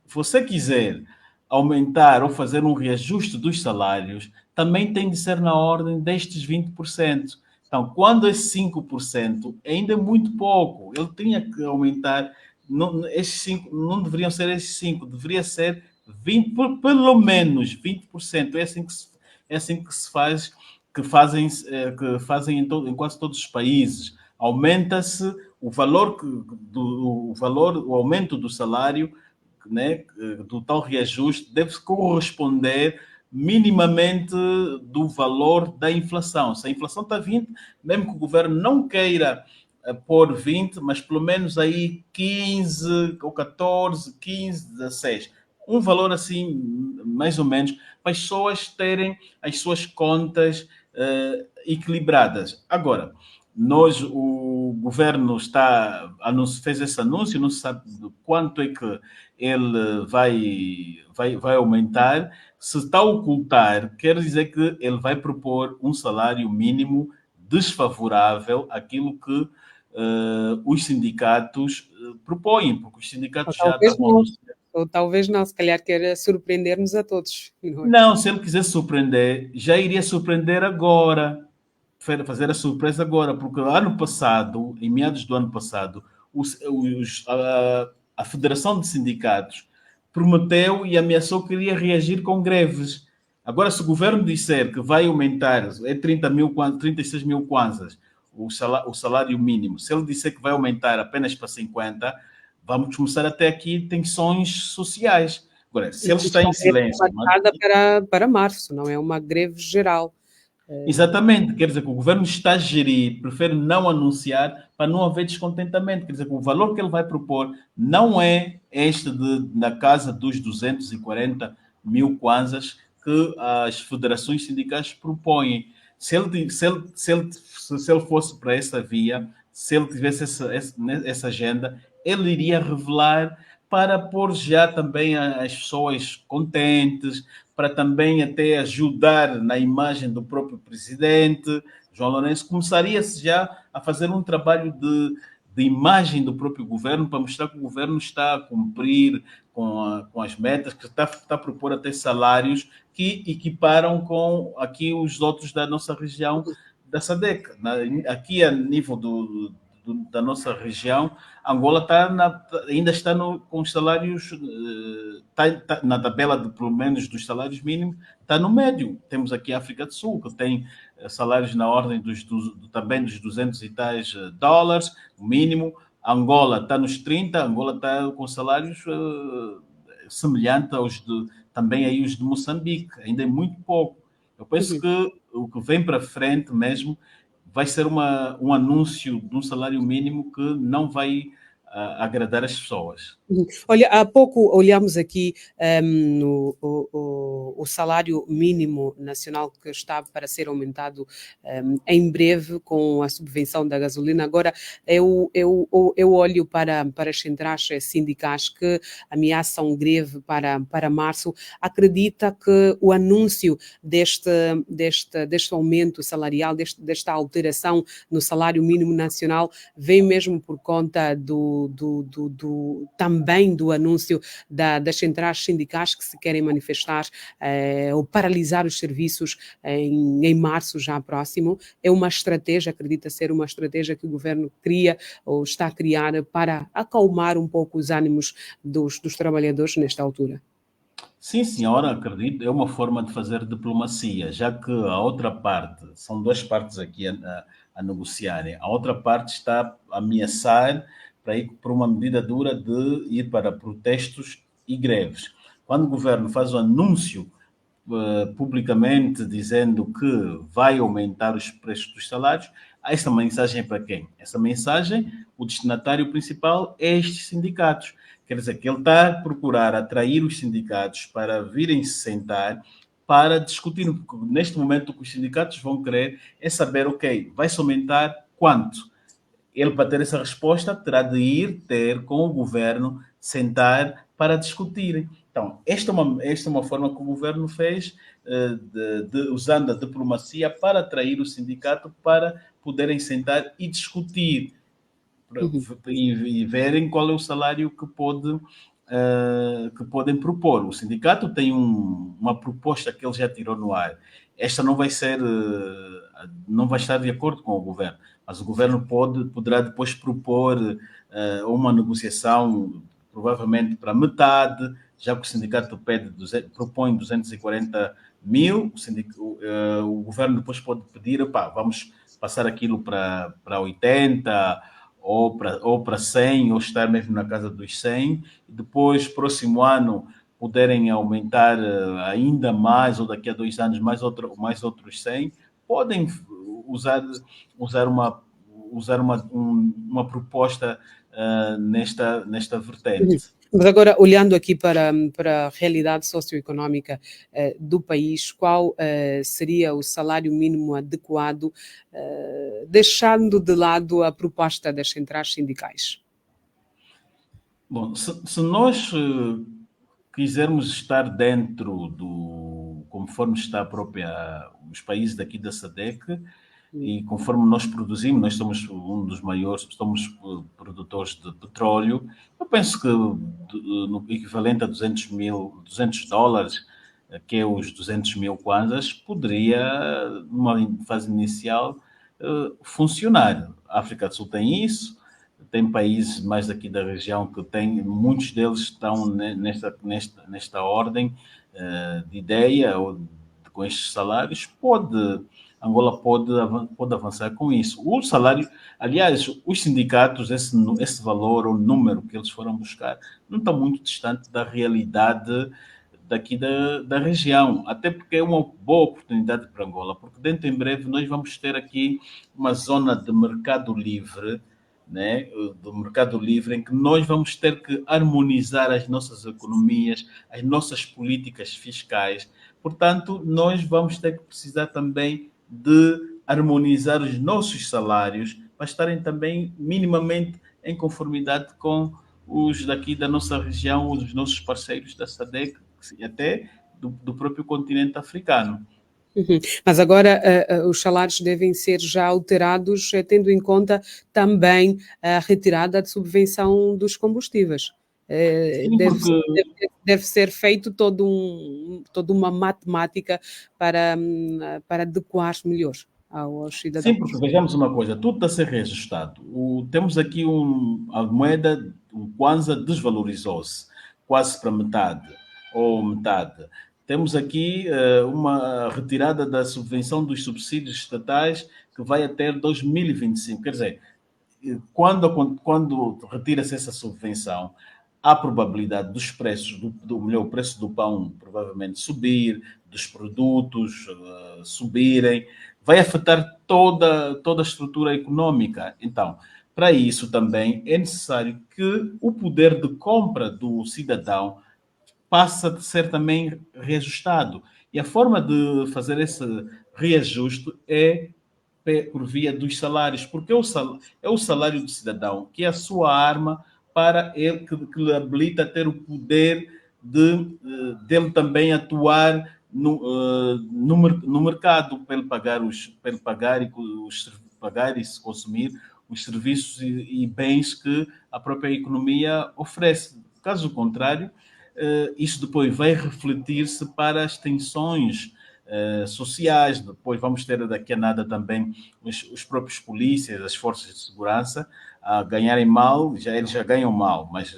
você quiser aumentar ou fazer um reajuste dos salários, também tem de ser na ordem destes 20%. Então, quando é 5%, ainda é muito pouco. Ele tinha que aumentar, não, esses 5, não deveriam ser esses 5, deveria ser 20, pelo menos 20%. É assim que se faz, que fazem em quase todos os países. Aumenta-se o valor, o aumento do salário, né, do tal reajuste, deve corresponder minimamente do valor da inflação. Se a inflação está 20, mesmo que o governo não queira pôr 20, mas pelo menos aí 15 ou 14, 15, 16. Um valor assim, mais ou menos, para as pessoas terem as suas contas equilibradas. Agora, o governo fez esse anúncio, não se sabe quanto é que ele vai aumentar. Se está a ocultar, quer dizer que ele vai propor um salário mínimo desfavorável àquilo que os sindicatos propõem, porque os sindicatos já estavam anunciando. Ou talvez não, se calhar queira surpreender-nos a todos. Não é? Não, se ele quiser surpreender, já iria surpreender agora, fazer a surpresa agora, porque ano passado, em meados do ano passado, a Federação de Sindicatos prometeu e ameaçou que iria reagir com greves. Agora, se o governo disser que vai aumentar, 36 mil kwanzas, o salário mínimo, se ele disser que vai aumentar apenas para 50, vamos começar até aqui tensões sociais. Agora, se ele está em silêncio... Para março, não é uma greve geral. Exatamente, quer dizer que o governo está a gerir, prefere não anunciar para não haver descontentamento. Quer dizer que o valor que ele vai propor não é este na casa dos 240 mil kwanzas que as federações sindicais propõem. Se ele fosse para essa via, se ele tivesse essa agenda, ele iria revelar para pôr já também as pessoas contentes, para também até ajudar na imagem do próprio presidente. João Lourenço começaria-se já a fazer um trabalho de imagem do próprio governo, para mostrar que o governo está a cumprir com as metas, que está a propor até salários que equiparam com aqui os outros da nossa região da SADC. Aqui, a nível da nossa região, Angola ainda está com os salários, está na tabela pelo menos dos salários mínimos, está no médio. Temos aqui a África do Sul, que tem salários na ordem também dos 200 e tais dólares, o mínimo. Angola está nos 30, Angola está com salários semelhantes também aí os de Moçambique, ainda é muito pouco. Eu penso que o que vem para frente mesmo vai ser um anúncio de um salário mínimo que não vai agradar as pessoas. Olha, há pouco olhamos aqui o salário mínimo nacional que está para ser aumentado em breve com a subvenção da gasolina. Agora, eu olho para as centrais sindicais que ameaçam greve para março. Acredita que o anúncio deste aumento salarial, desta alteração no salário mínimo nacional, vem mesmo por conta também do anúncio das centrais sindicais que se querem manifestar ou paralisar os serviços em março já próximo? É uma estratégia, acredita ser uma estratégia que o governo cria ou está a criar para acalmar um pouco os ânimos dos trabalhadores nesta altura? Sim, senhora, acredito, é uma forma de fazer diplomacia, já que a outra parte, são duas partes aqui a negociarem, a outra parte está a ameaçar para ir por uma medida dura de ir para protestos e greves. Quando o governo faz o anúncio publicamente dizendo que vai aumentar os preços dos salários, essa mensagem é para quem? Essa mensagem, o destinatário principal é estes sindicatos. Quer dizer, que ele está a procurar atrair os sindicatos para virem se sentar para discutir, porque neste momento o que os sindicatos vão querer é saber, ok, vai-se aumentar quanto? Ele, para ter essa resposta, terá de ir ter com o governo, sentar para discutir. Então, esta é uma forma que o governo fez, usando a diplomacia para atrair o sindicato para poderem sentar e discutir e verem qual é o salário que podem propor. O sindicato tem uma proposta que ele já tirou no ar. Esta não vai estar de acordo com o governo, mas o governo poderá depois propor uma negociação, provavelmente para metade, já que o sindicato propõe 240 mil, o governo depois pode pedir, vamos passar aquilo para 80 ou para 100, ou estar mesmo na casa dos 100, e depois, próximo ano, poderem aumentar ainda mais, ou daqui a 2 anos mais outros 100, podem usar uma proposta nesta vertente. Mas agora, olhando aqui para a realidade socioeconómica do país, qual seria o salário mínimo adequado, deixando de lado a proposta das centrais sindicais? Bom, se nós quisermos estar dentro conforme está os países daqui da SADC, e conforme nós produzimos, nós somos um dos maiores, somos produtores de petróleo, eu penso que no equivalente a $200, que é os 200 mil kwanzas, poderia, numa fase inicial, funcionar. A África do Sul tem isso, tem países mais daqui da região que têm, muitos deles estão nesta ordem de ideia, ou com estes salários, Angola pode avançar com isso. O salário, aliás, os sindicatos, esse valor ou número que eles foram buscar, não está muito distante da realidade daqui da região, até porque é uma boa oportunidade para Angola, porque dentro em breve nós vamos ter aqui uma zona de mercado livre, né, do mercado livre, em que nós vamos ter que harmonizar as nossas economias, as nossas políticas fiscais. Portanto, nós vamos ter que precisar também de harmonizar os nossos salários para estarem também minimamente em conformidade com os daqui da nossa região, os nossos parceiros da SADC e até do próprio continente africano. Mas agora os salários devem ser já alterados, tendo em conta também a retirada de subvenção dos combustíveis. Sim, Deve ser feito toda uma matemática para adequar melhor aos cidadãos. Sim, porque vejamos uma coisa, tudo está a ser reajustado. Temos aqui a moeda, o Kwanza desvalorizou-se quase para metade, ou metade. Temos aqui uma retirada da subvenção dos subsídios estatais que vai até 2025. Quer dizer, quando retira-se essa subvenção, há probabilidade dos preços, o preço do pão provavelmente subir, dos produtos subirem, vai afetar toda a estrutura econômica. Então, para isso também é necessário que o poder de compra do cidadão passa a ser também reajustado. E a forma de fazer esse reajuste é por via dos salários, porque é o salário do cidadão, que é a sua arma para ele, que lhe habilita a ter o poder dele também atuar no mercado, para ele pagar, pagar e se consumir os serviços e bens que a própria economia oferece. Caso contrário, isso depois vai refletir-se para as tensões sociais. Depois vamos ter daqui a nada também os próprios polícias, as forças de segurança a ganharem mal, eles já ganham mal, mas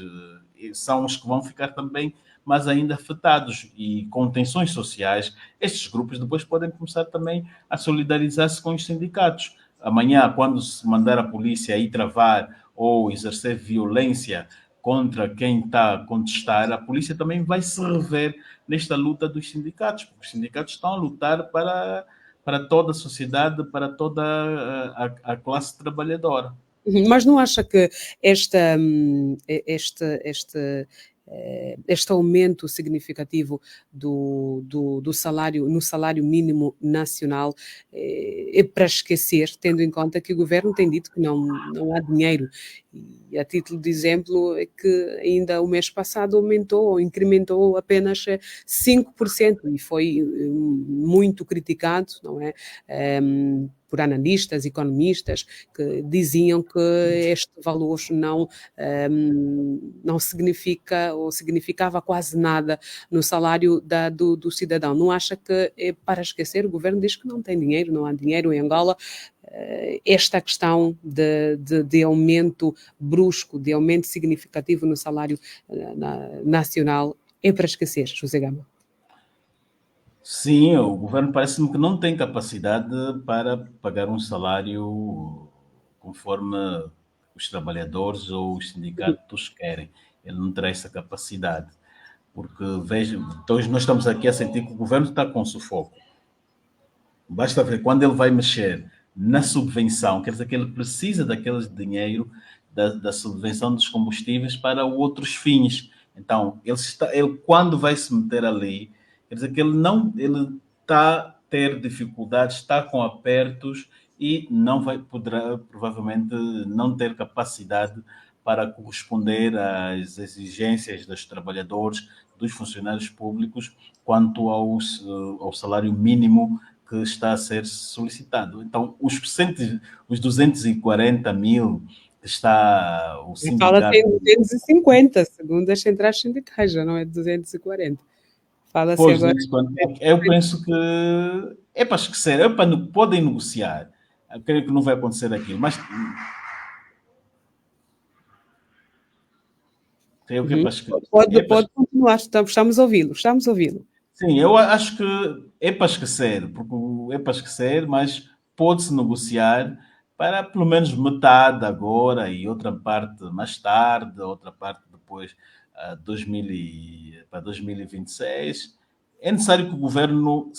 são os que vão ficar também mais ainda afetados, e com tensões sociais, estes grupos depois podem começar também a solidarizar-se com os sindicatos. Amanhã, quando se mandar a polícia ir travar ou exercer violência contra quem está a contestar, a polícia também vai se rever nesta luta dos sindicatos, porque os sindicatos estão a lutar para toda a sociedade, para toda a classe trabalhadora. Mas não acha que este aumento significativo do salário, no salário mínimo nacional, é para esquecer, tendo em conta que o governo tem dito que não há dinheiro? E a título de exemplo, é que ainda o mês passado aumentou ou incrementou apenas 5% e foi muito criticado, não é? Por analistas, economistas, que diziam que este valor não significa ou significava quase nada no salário do cidadão. Não acha que é para esquecer? O governo diz que não tem dinheiro, não há dinheiro em Angola. Esta questão de aumento brusco, de aumento significativo no salário nacional é para esquecer, José Gama? Sim, o governo parece-me que não tem capacidade para pagar um salário conforme os trabalhadores ou os sindicatos querem. Ele não terá essa capacidade. Porque, veja, então nós estamos aqui a sentir que o governo está com sufoco. Basta ver quando ele vai mexer na subvenção, quer dizer que ele precisa daquele dinheiro da subvenção dos combustíveis para outros fins. Então, ele quando vai se meter ali, quer dizer que ele está a ter dificuldades, está com apertos e poderá provavelmente não ter capacidade para corresponder às exigências dos trabalhadores, dos funcionários públicos, quanto ao salário mínimo que está a ser solicitado. Então, os 240 mil que está o Fala-se sindicato... em 250, segundo as centrais sindicais, já não é 240. Fala-se Pois, agora. eu penso que é para esquecer, podem negociar. Eu creio que não vai acontecer aquilo, mas creio que é para esquecer. Pode continuar, estamos a ouvi-lo, estamos a ouvi-lo. Sim, eu acho que é para esquecer, porque é para esquecer, mas pode-se negociar para pelo menos metade agora e outra parte mais tarde, outra parte depois, 2026. É necessário que o governo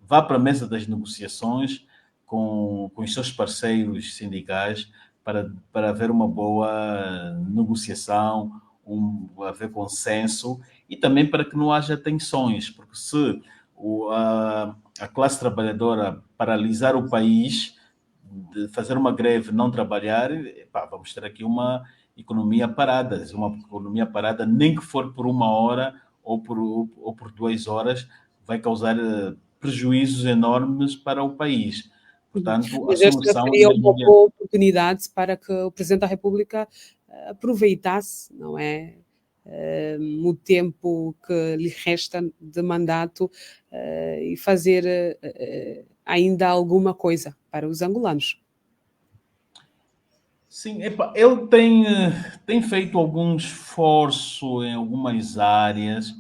vá para a mesa das negociações com os seus parceiros sindicais para haver uma boa negociação, haver consenso e também para que não haja tensões, porque se a classe trabalhadora paralisar o país, de fazer uma greve, não trabalhar, vamos ter aqui uma economia parada, nem que for por uma hora ou por 2 horas, vai causar prejuízos enormes para o país. Portanto, a Mas esta solução seria uma boa oportunidade para que o Presidente da República aproveitasse, não é? O tempo que lhe resta de mandato e fazer ainda alguma coisa para os angolanos. Sim, ele tem feito algum esforço em algumas áreas,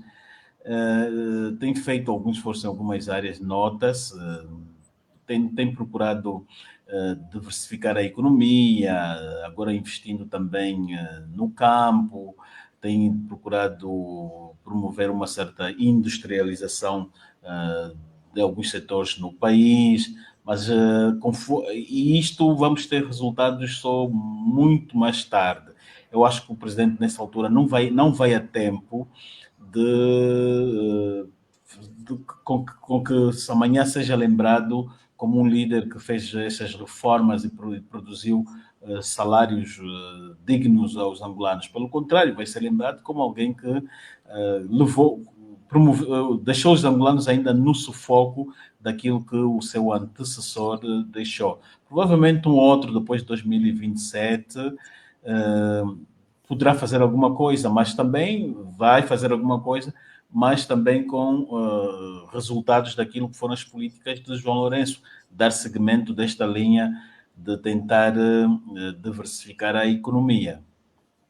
nota-se, tem procurado diversificar a economia, agora investindo também no campo, tem procurado promover uma certa industrialização de alguns setores no país, Mas e isto vamos ter resultados só muito mais tarde. Eu acho que o presidente, nessa altura, não vai a tempo com que se amanhã seja lembrado como um líder que fez essas reformas e produziu salários dignos aos angolanos. Pelo contrário, vai ser lembrado como alguém que deixou os angolanos ainda no sufoco daquilo que o seu antecessor deixou. Provavelmente um outro, depois de 2027, poderá fazer alguma coisa, mas também vai fazer alguma coisa, mas também com resultados daquilo que foram as políticas de João Lourenço, dar seguimento desta linha de tentar diversificar a economia.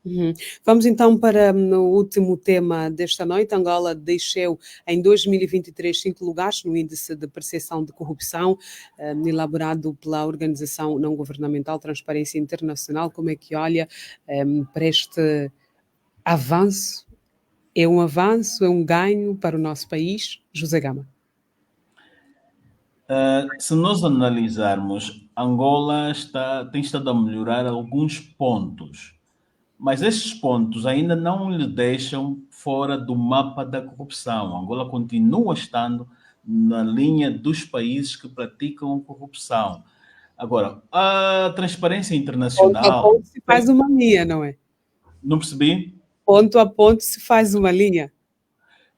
Uhum. Vamos então para o último tema desta noite. Angola deixou em 2023 5 lugares no índice de percepção de corrupção, elaborado pela organização não governamental Transparência Internacional. Como é que olha para este avanço? É um avanço, é um ganho para o nosso país? José Gama. Se nós analisarmos, Angola tem estado a melhorar alguns pontos, mas esses pontos ainda não lhe deixam fora do mapa da corrupção. Angola continua estando na linha dos países que praticam corrupção. Agora, a Transparência Ponto a Internacional... ponto se faz uma linha, não é? Não percebi? Ponto a ponto se faz uma linha.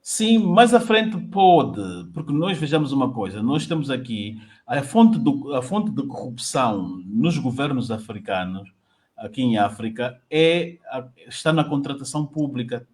Sim, mais à frente pode, porque nós vejamos uma coisa, nós temos aqui a fonte de corrupção nos governos africanos, aqui em África, está na contratação pública,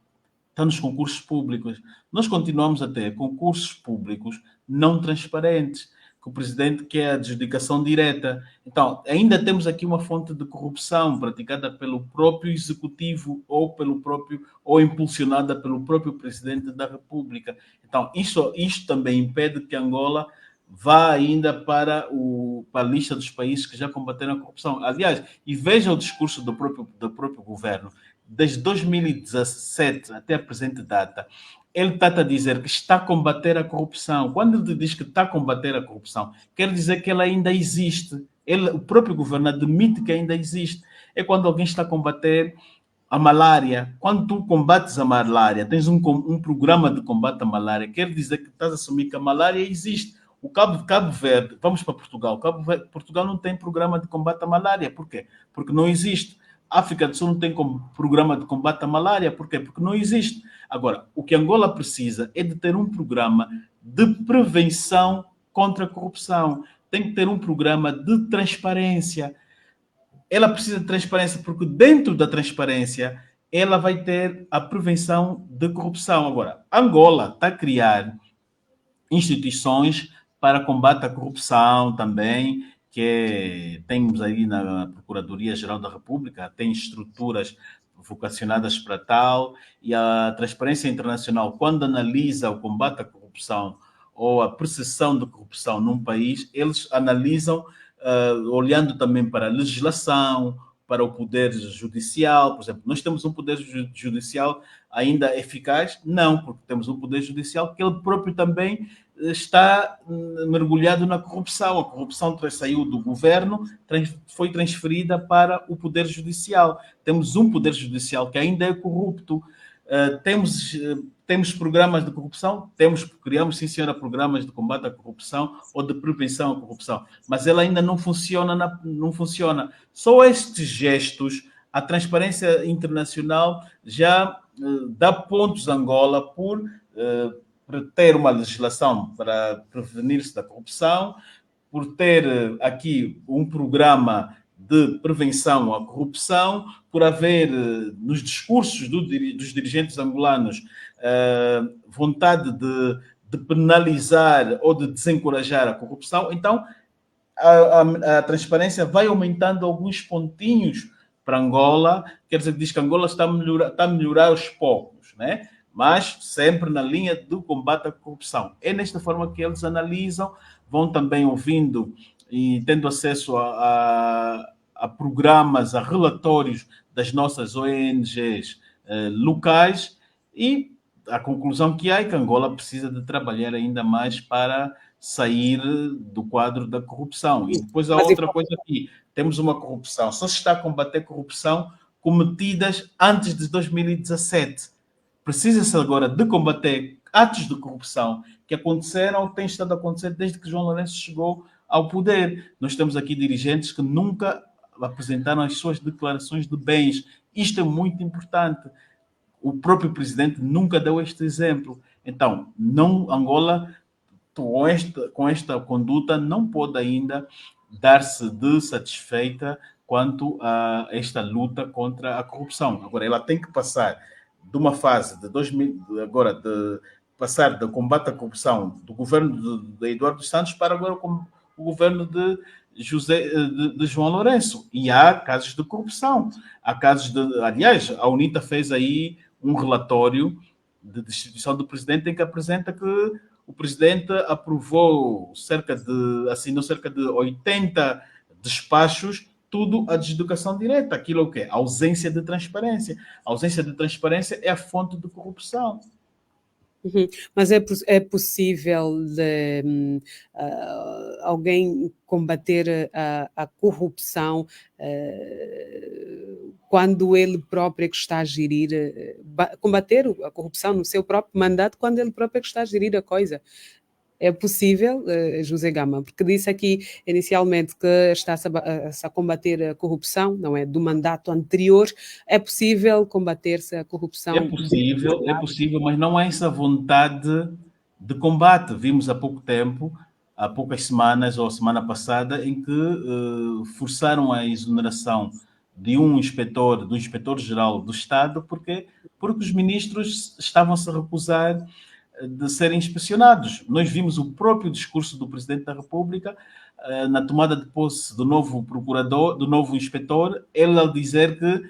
está nos concursos públicos. Nós continuamos a ter concursos públicos não transparentes, que o presidente quer a adjudicação direta. Então, ainda temos aqui uma fonte de corrupção praticada pelo próprio executivo ou impulsionada pelo próprio presidente da República. Então, isto também impede que Angola vá ainda para a lista dos países que já combateram a corrupção. Aliás, e veja o discurso do próprio governo, desde 2017 até a presente data, ele está a dizer que está a combater a corrupção. Quando ele diz que está a combater a corrupção, quer dizer que ela ainda existe. O próprio governo admite que ainda existe. É quando alguém está a combater a malária. Quando tu combates a malária, tens um programa de combate à malária, quer dizer que estás a assumir que a malária existe. O Cabo Verde, vamos para Portugal. Portugal não tem programa de combate à malária. Por quê? Porque não existe. A África do Sul não tem programa de combate à malária. Por quê? Porque não existe. Agora, o que Angola precisa é de ter um programa de prevenção contra a corrupção. Tem que ter um programa de transparência. Ela precisa de transparência porque dentro da transparência ela vai ter a prevenção de corrupção. Agora, Angola está a criar instituições para combate à corrupção também, temos aí na Procuradoria-Geral da República, tem estruturas vocacionadas para tal, e a Transparência Internacional, quando analisa o combate à corrupção ou a percepção de corrupção num país, eles analisam olhando também para a legislação, para o poder judicial. Por exemplo, nós temos um poder judicial ainda eficaz? Não, porque temos um poder judicial que ele próprio também está mergulhado na corrupção. A corrupção saiu do governo, foi transferida para o poder judicial. Temos um poder judicial que ainda é corrupto. Temos programas de corrupção? Criamos, sim senhora, programas de combate à corrupção ou de prevenção à corrupção, mas ela ainda não funciona. Não funciona. Só estes gestos, a Transparência Internacional já dá pontos a Angola por ter uma legislação para prevenir-se da corrupção, por ter aqui um programa de prevenção à corrupção, por haver nos discursos dos dirigentes angolanos vontade de penalizar ou de desencorajar a corrupção. Então, a transparência vai aumentando alguns pontinhos para Angola, quer dizer, diz que Angola está a melhorar aos poucos, né? Mas sempre na linha do combate à corrupção. É nesta forma que eles analisam, vão também ouvindo e tendo acesso a programas, a relatórios das nossas ONGs locais, e a conclusão que há é que Angola precisa de trabalhar ainda mais para sair do quadro da corrupção. E depois há Mas outra coisa aqui, temos uma corrupção, só se está a combater corrupção cometidas antes de 2017. Precisa-se agora de combater atos de corrupção que aconteceram ou têm estado a acontecer desde que João Lourenço chegou ao poder. Nós temos aqui dirigentes que nunca apresentaram as suas declarações de bens. Isto é muito importante. O próprio presidente nunca deu este exemplo. Então, não, Angola, com esta conduta, não pode ainda dar-se de satisfeita quanto a esta luta contra a corrupção. Agora, ela tem que passar de uma fase de 2000, agora de passar do combate à corrupção do governo de Eduardo Santos para agora o governo de João Lourenço. E há casos de corrupção. Há casos de... Aliás, a UNITA fez aí um relatório de destituição do presidente em que apresenta que o presidente aprovou assinou cerca de 80 despachos, tudo a deseducação direta. Aquilo é o quê? A ausência de transparência. A ausência de transparência é a fonte de corrupção. Mas é possível alguém combater a corrupção quando ele próprio é que está a gerir, combater a corrupção no seu próprio mandato quando ele próprio é que está a gerir a coisa? É possível, José Gama, porque disse aqui inicialmente que está-se a combater a corrupção, não é? Do mandato anterior. É possível combater-se a corrupção? É possível, mas não há essa vontade de combate. Vimos há pouco tempo, há poucas semanas ou a semana passada, em que forçaram a exoneração de do inspetor-geral do Estado, porque os ministros estavam-se a recusar de serem inspecionados. Nós vimos o próprio discurso do Presidente da República na tomada de posse do novo procurador, do novo inspetor, ele ao dizer que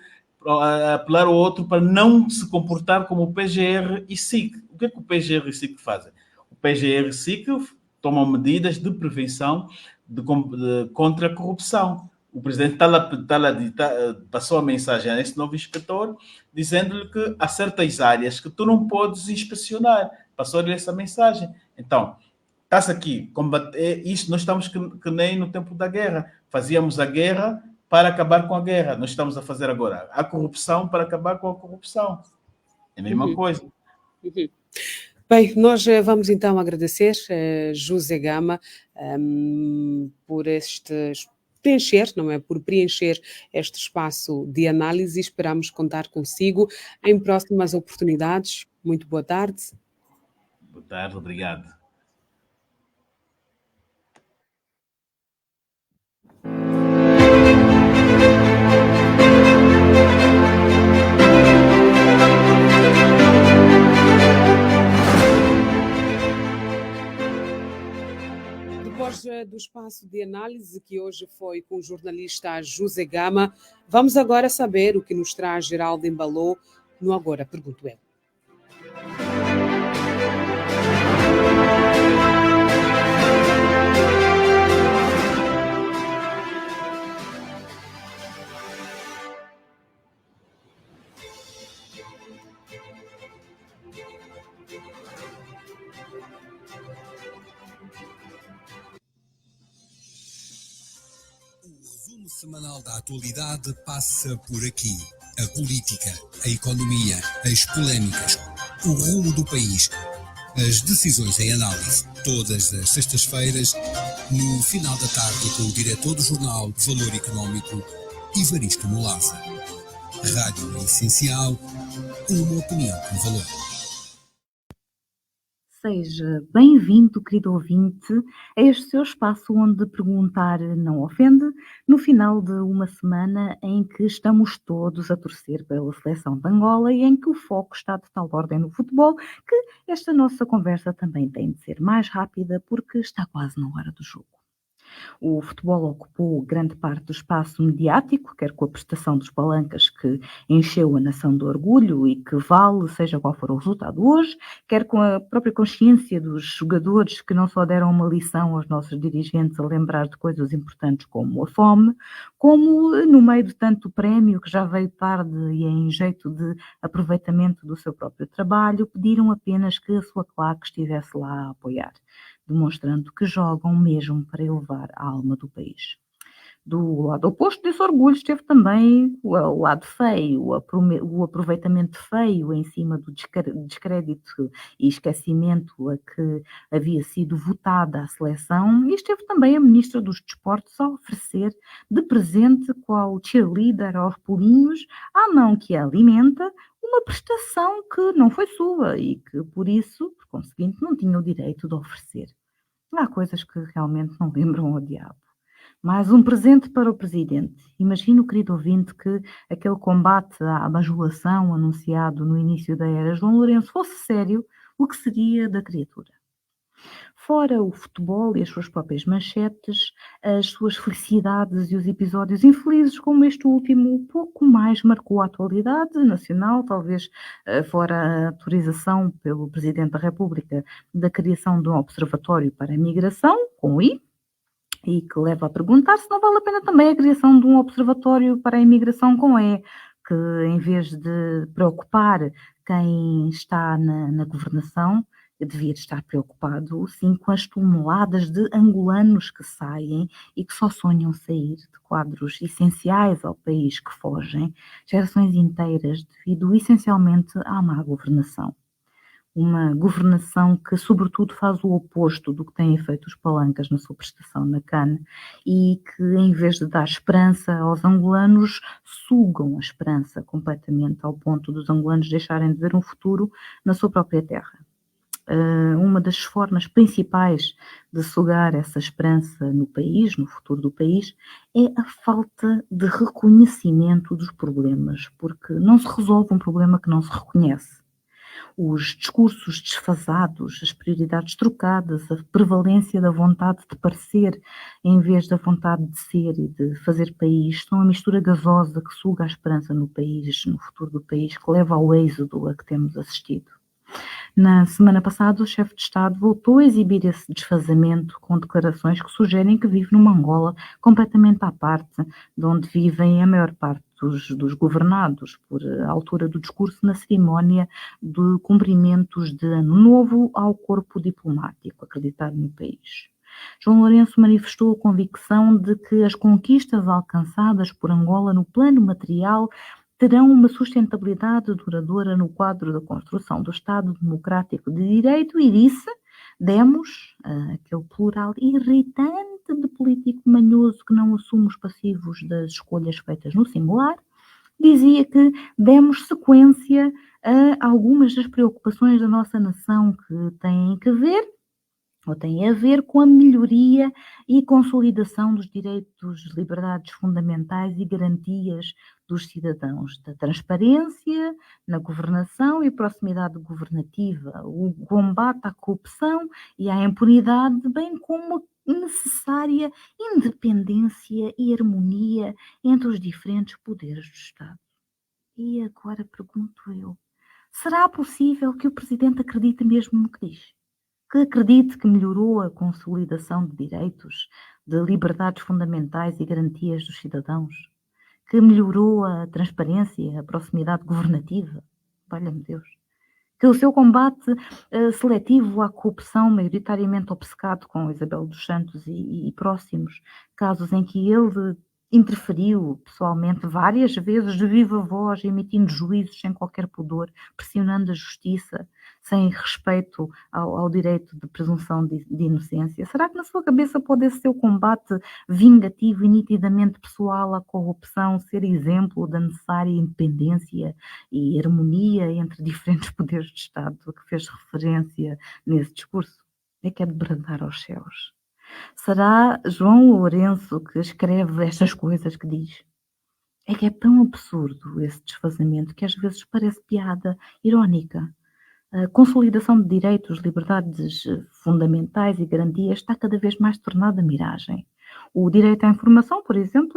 apelar ao outro para não se comportar como o PGR e SIC. O que é que o PGR e SIC fazem? O PGR e SIC tomam medidas de prevenção contra a corrupção. O presidente passou a mensagem a esse novo inspetor, dizendo-lhe que há certas áreas que tu não podes inspecionar. Passou-lhe essa mensagem. Então, está-se aqui, combater isto, nós estamos que nem no tempo da guerra. Fazíamos a guerra para acabar com a guerra. Nós estamos a fazer agora a corrupção para acabar com a corrupção. É a mesma coisa. Bem, nós vamos então agradecer José Gama por preencher, não é? Por preencher este espaço de análise e esperamos contar consigo em próximas oportunidades. Muito boa tarde. Boa tarde, obrigado. Depois do espaço de análise que hoje foi com o jornalista José Gama, vamos agora saber o que nos traz Geraldo Embalou no Agora Pergunto Eu. Semanal da atualidade passa por aqui. A política, a economia, as polémicas, o rumo do país, as decisões em análise. Todas as sextas-feiras, no final da tarde, com o diretor do jornal Valor Económico, Evaristo Molaza. Rádio Essencial, uma opinião com valor. Seja bem-vindo, querido ouvinte, a este seu espaço onde perguntar não ofende, no final de uma semana em que estamos todos a torcer pela seleção de Angola e em que o foco está de tal ordem no futebol que esta nossa conversa também tem de ser mais rápida porque está quase na hora do jogo. O futebol ocupou grande parte do espaço mediático, quer com a prestação dos palancas que encheu a nação de orgulho e que vale, seja qual for o resultado hoje, quer com a própria consciência dos jogadores que não só deram uma lição aos nossos dirigentes a lembrar de coisas importantes como a fome, como no meio de tanto prémio que já veio tarde e em jeito de aproveitamento do seu próprio trabalho, pediram apenas que a sua claque estivesse lá a apoiar. demonstrando que jogam mesmo para elevar a alma do país. Do lado oposto desse orgulho esteve também o lado feio, o aproveitamento feio em cima do descrédito e esquecimento a que havia sido votada a seleção, e esteve também a Ministra dos Desportos a oferecer de presente qual cheerleader aos pulinhos, à mão que a alimenta, uma prestação que não foi sua e que, por isso, por conseguinte, não tinha o direito de oferecer. Há coisas que realmente não lembram ao diabo. Mais um presente para o Presidente. Imagino, querido ouvinte, que aquele combate à bajulação anunciado no início da era João Lourenço fosse sério, o que seria da criatura? Fora o futebol e as suas próprias manchetes, as suas felicidades e os episódios infelizes, como este último, pouco mais marcou a atualidade nacional, talvez fora a autorização pelo Presidente da República da criação de um observatório para a migração, com o I, e que leva a perguntar se não vale a pena também a criação de um observatório para a imigração com E, que em vez de preocupar quem está na governação, devia estar preocupado, sim, com as toneladas de angolanos que saem e que só sonham sair de quadros essenciais ao país que fogem, gerações inteiras, devido essencialmente à má governação. Uma governação que, sobretudo, faz o oposto do que têm feito os palancas na sua prestação na CAN e que, em vez de dar esperança aos angolanos, sugam a esperança completamente ao ponto dos angolanos deixarem de ver um futuro na sua própria terra. Uma das formas principais de sugar essa esperança no país, no futuro do país, é a falta de reconhecimento dos problemas, porque não se resolve um problema que não se reconhece. Os discursos desfasados, as prioridades trocadas, a prevalência da vontade de parecer em vez da vontade de ser e de fazer país, são a mistura gasosa que suga a esperança no país, no futuro do país, que leva ao êxodo a que temos assistido. Na semana passada, o chefe de Estado voltou a exibir esse desfazamento com declarações que sugerem que vive numa Angola completamente à parte, de onde vivem a maior parte dos governados, por altura do discurso na cerimónia de cumprimentos de Ano Novo ao corpo diplomático acreditado no país. João Lourenço manifestou a convicção de que as conquistas alcançadas por Angola no plano material terão uma sustentabilidade duradoura no quadro da construção do Estado Democrático de Direito e disse, demos, aquele plural irritante de político manhoso que não assume os passivos das escolhas feitas no singular, dizia que demos sequência a algumas das preocupações da nossa nação que têm a ver com a melhoria e consolidação dos direitos, liberdades fundamentais e garantias dos cidadãos, da transparência na governação e proximidade governativa, o combate à corrupção e à impunidade, bem como a necessária independência e harmonia entre os diferentes poderes do Estado. E agora pergunto eu, será possível que o Presidente acredite mesmo no que diz? Que acredite que melhorou a consolidação de direitos, de liberdades fundamentais e garantias dos cidadãos? Que melhorou a transparência, a proximidade governativa? Valha-me Deus. Que o seu combate seletivo à corrupção, maioritariamente obcecado com Isabel dos Santos e próximos, casos em que ele interferiu pessoalmente várias vezes de viva voz, emitindo juízos sem qualquer pudor, pressionando a justiça, sem respeito ao direito de presunção de inocência. Será que na sua cabeça pode esse seu combate vingativo e nitidamente pessoal à corrupção ser exemplo da necessária independência e harmonia entre diferentes poderes de Estado a que fez referência nesse discurso? É que é de bradar aos céus. Será João Lourenço que escreve estas coisas que diz? É que é tão absurdo esse desfazamento que às vezes parece piada irónica. A consolidação de direitos, liberdades fundamentais e garantias está cada vez mais tornada miragem. O direito à informação, por exemplo,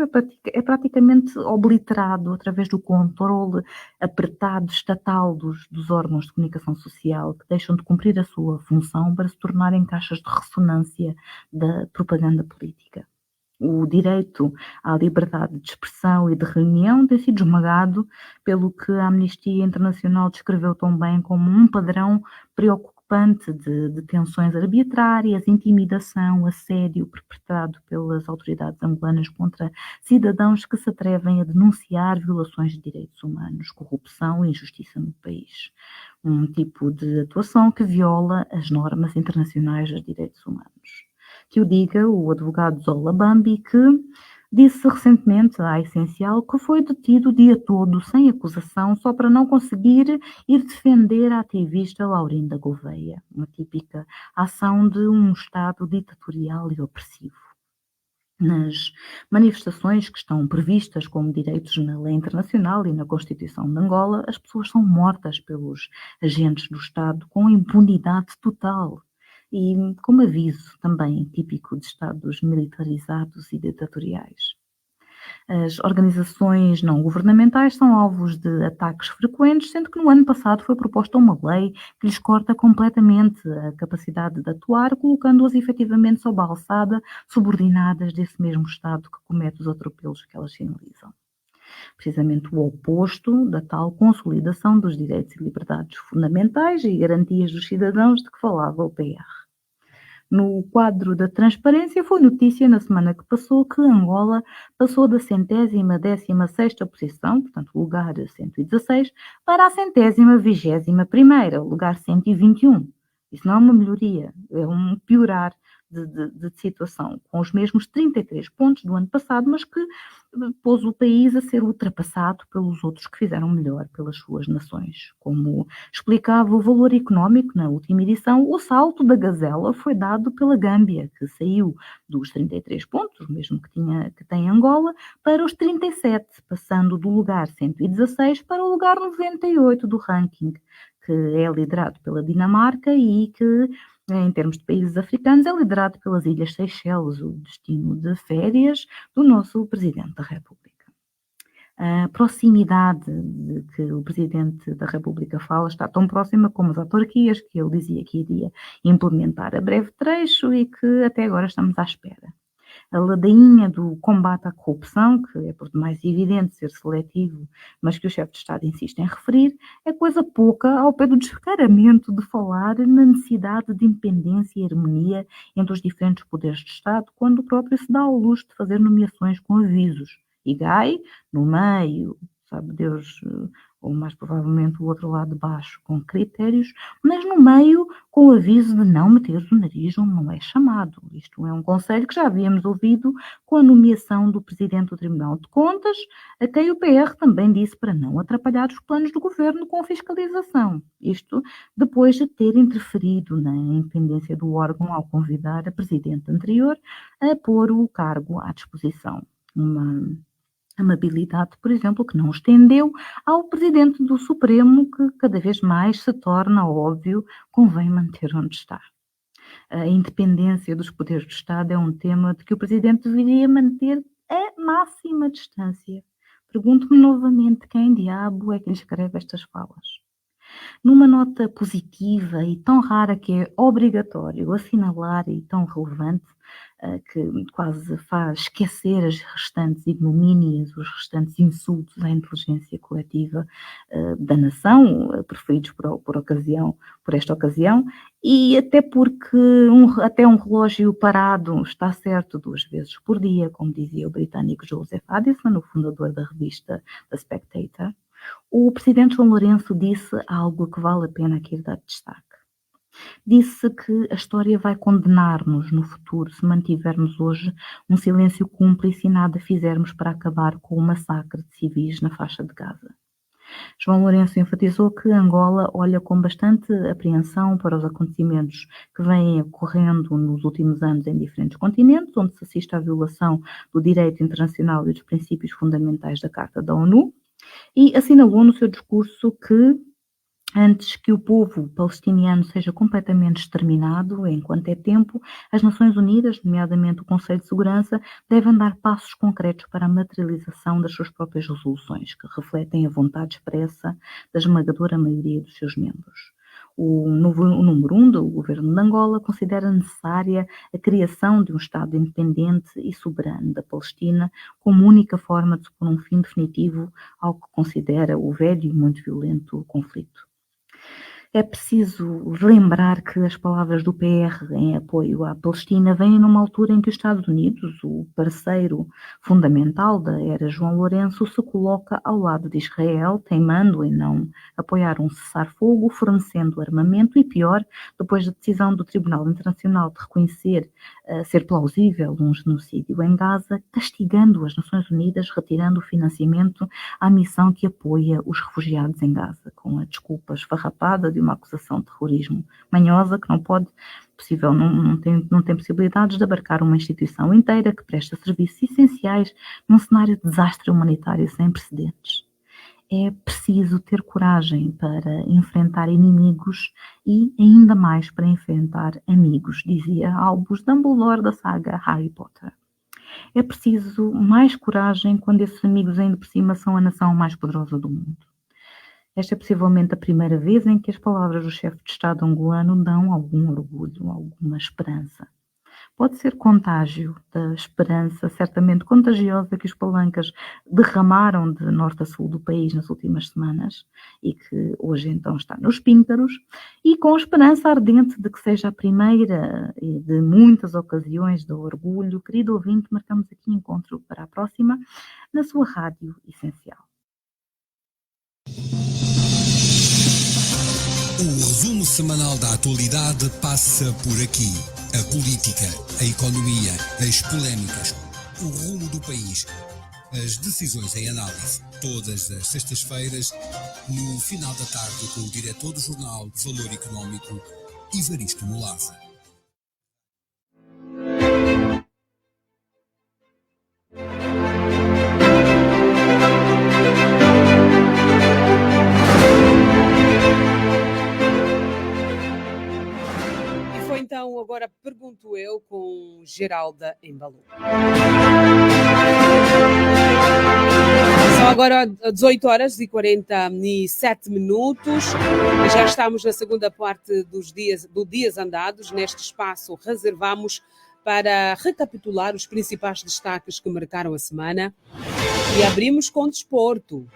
é praticamente obliterado através do controle apertado estatal dos órgãos de comunicação social que deixam de cumprir a sua função para se tornarem caixas de ressonância da propaganda política. O direito à liberdade de expressão e de reunião tem sido esmagado pelo que a Amnistia Internacional descreveu tão bem como um padrão preocupante de detenções arbitrárias, intimidação, assédio perpetrado pelas autoridades angolanas contra cidadãos que se atrevem a denunciar violações de direitos humanos, corrupção e injustiça no país. Um tipo de atuação que viola as normas internacionais dos direitos humanos. Que o diga o advogado Zola Bambi, que disse recentemente à Essencial que foi detido o dia todo sem acusação só para não conseguir ir defender a ativista Laurinda Gouveia, uma típica ação de um Estado ditatorial e opressivo. Nas manifestações que estão previstas como direitos na lei internacional e na Constituição de Angola, as pessoas são mortas pelos agentes do Estado com impunidade total. E como aviso também típico de Estados militarizados e ditatoriais. As organizações não governamentais são alvos de ataques frequentes, sendo que no ano passado foi proposta uma lei que lhes corta completamente a capacidade de atuar, colocando-as efetivamente sob a alçada, subordinadas desse mesmo Estado que comete os atropelos que elas sinalizam. Precisamente o oposto da tal consolidação dos direitos e liberdades fundamentais e garantias dos cidadãos de que falava o PR. No quadro da transparência, foi notícia na semana que passou que Angola passou da 116ª posição, portanto, lugar 116, para a 121ª, lugar 121. Isso não é uma melhoria, é um piorar de situação, com os mesmos 33 pontos do ano passado, mas que pôs o país a ser ultrapassado pelos outros que fizeram melhor pelas suas nações. Como explicava o Valor Económico na última edição, o salto da gazela foi dado pela Gâmbia, que saiu dos 33 pontos, o mesmo que tem Angola, para os 37, passando do lugar 116 para o lugar 98 do ranking, que é liderado pela Dinamarca e que, em termos de países africanos, é liderado pelas Ilhas Seychelles, o destino de férias do nosso Presidente da República. A proximidade de que o Presidente da República fala está tão próxima como as autarquias, que ele dizia que iria implementar a breve trecho e que até agora estamos à espera. A ladainha do combate à corrupção, que é por demais evidente ser seletivo, mas que o chefe de Estado insiste em referir, é coisa pouca ao pé do descaramento de falar na necessidade de independência e harmonia entre os diferentes poderes de Estado, quando o próprio se dá ao luxo de fazer nomeações com avisos. E Gai, no meio, sabe Deus, ou mais provavelmente o outro lado de baixo, com critérios, mas no meio com o aviso de não meter o nariz onde não é chamado. Isto é um conselho que já havíamos ouvido com a nomeação do Presidente do Tribunal de Contas, a quem o PR também disse para não atrapalhar os planos do Governo com fiscalização. Isto depois de ter interferido na independência do órgão ao convidar a Presidente anterior a pôr o cargo à disposição. Uma amabilidade, por exemplo, que não estendeu ao Presidente do Supremo, que cada vez mais se torna óbvio, convém manter onde está. A independência dos poderes do Estado é um tema de que o Presidente deveria manter a máxima distância. Pergunto-me novamente quem diabo é que lhe escreve estas falas. Numa nota positiva e tão rara que é obrigatório assinalar e tão relevante, que quase faz esquecer as restantes ignomínias, os restantes insultos à inteligência coletiva da nação, preferidos por esta ocasião, e até porque até um relógio parado está certo 2 vezes por dia, como dizia o britânico Joseph Addison, o fundador da revista The Spectator. O presidente João Lourenço disse algo que vale a pena aqui dar destaque. Disse que a história vai condenar-nos no futuro se mantivermos hoje um silêncio cúmplice e nada fizermos para acabar com o massacre de civis na faixa de Gaza. João Lourenço enfatizou que Angola olha com bastante apreensão para os acontecimentos que vêm ocorrendo nos últimos anos em diferentes continentes, onde se assiste à violação do direito internacional e dos princípios fundamentais da Carta da ONU, e assinalou no seu discurso que antes que o povo palestiniano seja completamente exterminado, enquanto é tempo, as Nações Unidas, nomeadamente o Conselho de Segurança, devem dar passos concretos para a materialização das suas próprias resoluções, que refletem a vontade expressa da esmagadora maioria dos seus membros. O número 1 do governo de Angola considera necessária a criação de um Estado independente e soberano da Palestina como única forma de se pôr um fim definitivo ao que considera o velho e muito violento conflito. É preciso lembrar que as palavras do PR em apoio à Palestina vêm numa altura em que os Estados Unidos, o parceiro fundamental da era João Lourenço, se coloca ao lado de Israel, teimando em não apoiar um cessar-fogo, fornecendo armamento e, pior, depois da decisão do Tribunal Internacional de reconhecer ser plausível um genocídio em Gaza, castigando as Nações Unidas, retirando o financiamento à missão que apoia os refugiados em Gaza, com a desculpa esfarrapada de uma acusação de terrorismo manhosa que não tem possibilidades de abarcar uma instituição inteira que presta serviços essenciais num cenário de desastre humanitário sem precedentes. É preciso ter coragem para enfrentar inimigos e ainda mais para enfrentar amigos, dizia Albus Dumbledore da saga Harry Potter. É preciso mais coragem quando esses amigos ainda por cima são a nação mais poderosa do mundo. Esta é possivelmente a primeira vez em que as palavras do chefe de Estado angolano dão algum orgulho, alguma esperança. Pode ser contágio da esperança, certamente contagiosa, que os palancas derramaram de norte a sul do país nas últimas semanas e que hoje então está nos píncaros, e com esperança ardente de que seja a primeira de muitas ocasiões de orgulho. Querido ouvinte, marcamos aqui encontro para a próxima na sua Rádio Essencial. O resumo semanal da atualidade passa por aqui. A política, a economia, as polémicas, o rumo do país, as decisões em análise. Todas as sextas-feiras, no final da tarde, com o diretor do jornal Valor Económico, Evaristo Molaza. Então, agora pergunto eu com Geralda Embalu. São agora 18 horas e 47 minutos. Já estamos na segunda parte do Dias Andados. Neste espaço reservamos para recapitular os principais destaques que marcaram a semana e abrimos com desporto.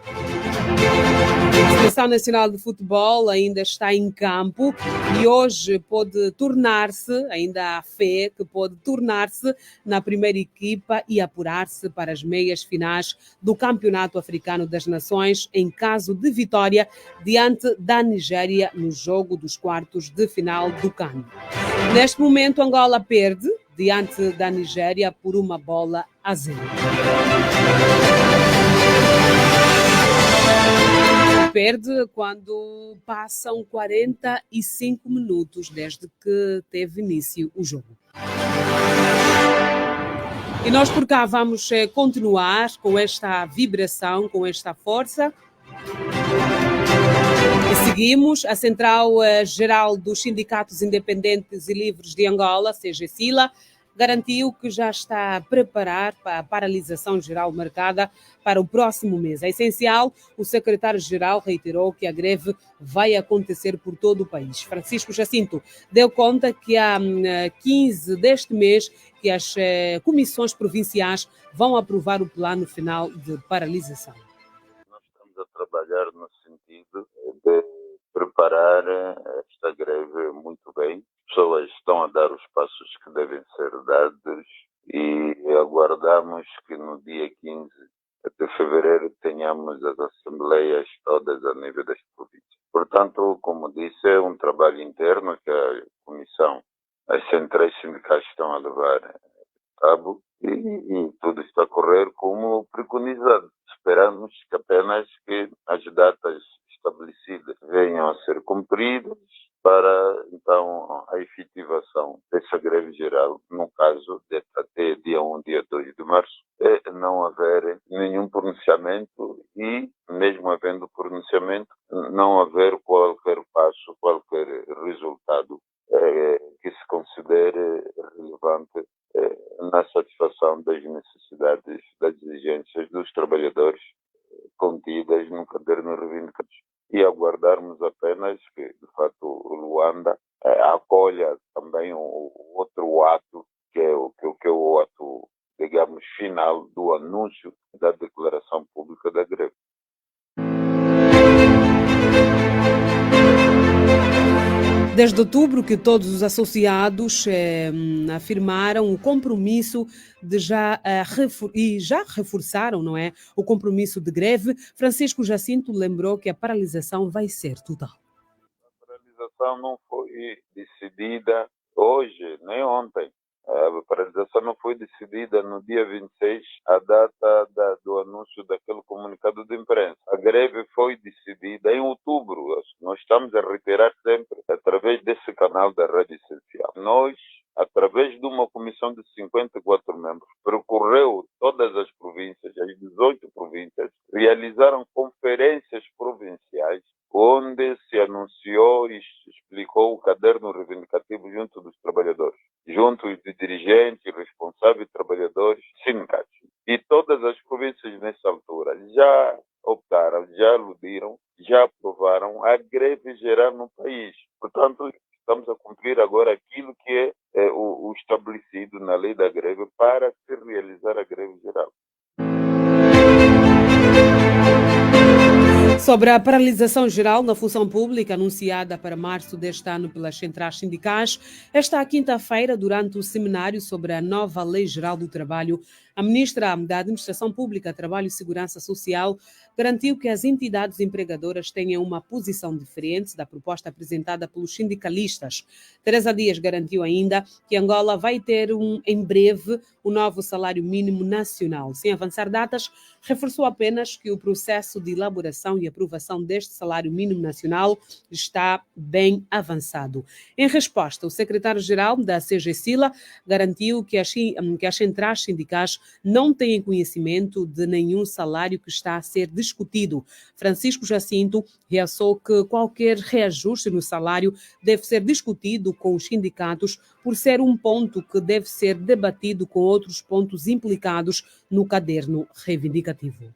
A Seleção Nacional de Futebol ainda está em campo e hoje pode tornar-se, ainda há fé que pode tornar-se na primeira equipa e apurar-se para as meias finais do Campeonato Africano das Nações em caso de vitória diante da Nigéria no jogo dos quartos de final do CAN. Neste momento, Angola perde diante da Nigéria por 1-0. Perde quando passam 45 minutos desde que teve início o jogo. E nós por cá vamos continuar com esta vibração, com esta força. E seguimos. A Central Geral dos Sindicatos Independentes e Livres de Angola, CGSILA, garantiu que já está a preparar para a paralisação geral marcada para o próximo mês. É essencial, o secretário-geral reiterou que a greve vai acontecer por todo o país. Francisco Jacinto deu conta que há 15 deste mês que as comissões provinciais vão aprovar o plano final de paralisação. Nós estamos a trabalhar no sentido de preparar esta greve muito bem. As pessoas estão a dar os passos que devem ser dados e aguardamos que no dia 15 de fevereiro tenhamos as assembleias todas a nível das províncias. Portanto, como disse, é um trabalho interno que a comissão, as centrais sindicais estão a levar a cabo e tudo está a correr como preconizado. Esperamos que apenas que as datas estabelecidas venham a ser cumpridas para, então, a efetivação dessa greve geral, no caso, até dia 1, dia 2 de março, não haver nenhum pronunciamento e, mesmo havendo pronunciamento, não haver qualquer passo, qualquer resultado que se considere relevante na satisfação das necessidades, das exigências dos trabalhadores contidas no caderno reivindicativo. E aguardarmos apenas que, de fato, o Luanda acolha também o outro ato, que é o ato, digamos, final do anúncio da declaração pública da greve. Desde outubro que todos os associados afirmaram o compromisso de já reforçaram, não é, o compromisso de greve. Francisco Jacinto lembrou que a paralisação vai ser total. A paralisação não foi decidida hoje, nem ontem. A paralisação não foi decidida no dia 26, a data do anúncio daquele comunicado de imprensa. A greve foi decidida em outubro. Nós estamos a reiterar sempre, através desse canal da Rádio Essencial. Nós, através de uma comissão de 54 membros, percorreu todas as províncias, as 18 províncias, realizaram conferências provinciais, onde se anunciou e explicou o caderno reivindicativo junto dos trabalhadores, junto de dirigentes, responsáveis, trabalhadores, sindicatos. E todas as províncias, nessa altura, já optaram, já aludiram, já aprovaram a greve geral no país. Portanto, estamos a cumprir agora aquilo que é o estabelecido na lei da greve para se realizar a greve geral. Sobre a paralisação geral na função pública anunciada para março deste ano pelas centrais sindicais, esta quinta-feira, durante o seminário sobre a nova Lei Geral do Trabalho, a ministra da Administração Pública, Trabalho e Segurança Social garantiu que as entidades empregadoras tenham uma posição diferente da proposta apresentada pelos sindicalistas. Teresa Dias garantiu ainda que Angola vai ter em breve o novo salário mínimo nacional. Sem avançar datas, reforçou apenas que o processo de elaboração e aprovação deste salário mínimo nacional está bem avançado. Em resposta, o secretário-geral da CGSILA garantiu que as centrais sindicais não têm conhecimento de nenhum salário que está a ser discutido. Francisco Jacinto realçou que qualquer reajuste no salário deve ser discutido com os sindicatos por ser um ponto que deve ser debatido com outros pontos implicados no caderno reivindicativo.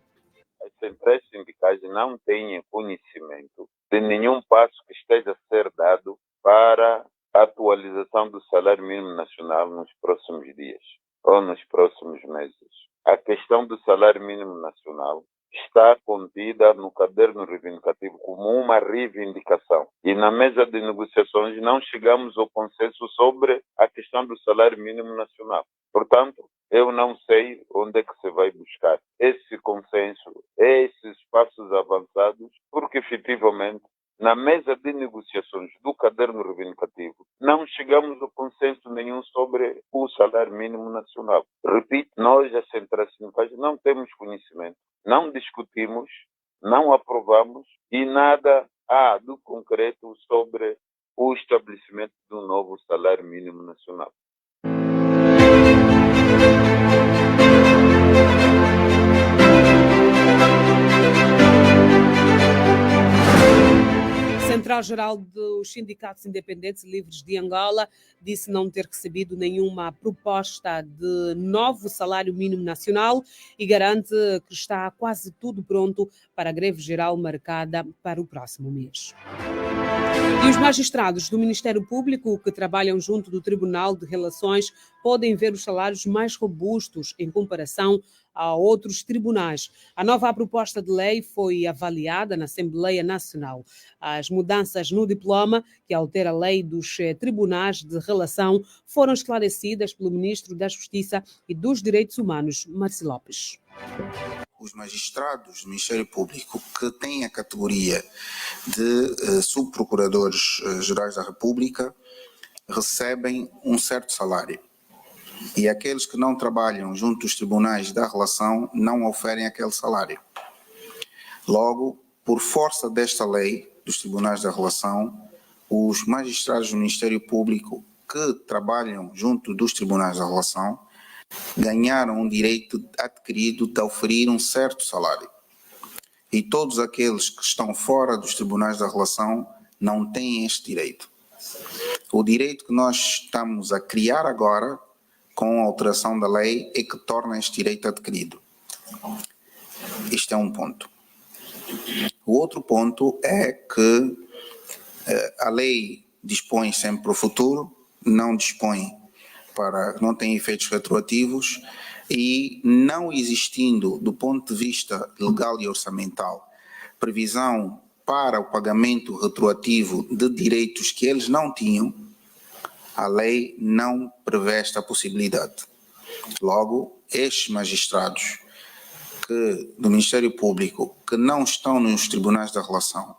As centrais sindicais não têm conhecimento de nenhum passo que esteja a ser dado para a atualização do salário mínimo nacional nos próximos dias ou nos próximos meses. A questão do salário mínimo nacional está contida no caderno reivindicativo como uma reivindicação. E na mesa de negociações não chegamos ao consenso sobre a questão do salário mínimo nacional. Portanto, eu não sei onde é que se vai buscar esse consenso, esses passos avançados, porque efetivamente na mesa de negociações do caderno reivindicativo não chegamos a consenso nenhum sobre o salário mínimo nacional. Repito, nós, as centrais sindicais, não temos conhecimento, não discutimos, não aprovamos e nada há do concreto sobre o estabelecimento do novo salário mínimo nacional. Central-Geral dos Sindicatos Independentes Livres de Angola disse não ter recebido nenhuma proposta de novo salário mínimo nacional e garante que está quase tudo pronto para a greve geral marcada para o próximo mês. E os magistrados do Ministério Público que trabalham junto do Tribunal de Relações podem ver os salários mais robustos em comparação a outros tribunais. A nova proposta de lei foi avaliada na Assembleia Nacional. As mudanças no diploma, que altera a lei dos tribunais de relação, foram esclarecidas pelo Ministro da Justiça e dos Direitos Humanos, Marci Lopes. Os magistrados do Ministério Público que têm a categoria de subprocuradores gerais da República recebem um certo salário. E aqueles que não trabalham junto dos tribunais da relação não oferem aquele salário. Logo, por força desta lei dos tribunais da relação, os magistrados do Ministério Público que trabalham junto dos tribunais da relação ganharam um direito adquirido de oferir um certo salário. E todos aqueles que estão fora dos tribunais da relação não têm este direito. O direito que nós estamos a criar agora, com a alteração da lei, é que torna este direito adquirido. Este é um ponto. O outro ponto é que a lei dispõe sempre para o futuro, não tem efeitos retroativos e não existindo, do ponto de vista legal e orçamental, previsão para o pagamento retroativo de direitos que eles não tinham, a lei não prevê esta possibilidade. Logo, estes magistrados do Ministério Público que não estão nos tribunais da relação,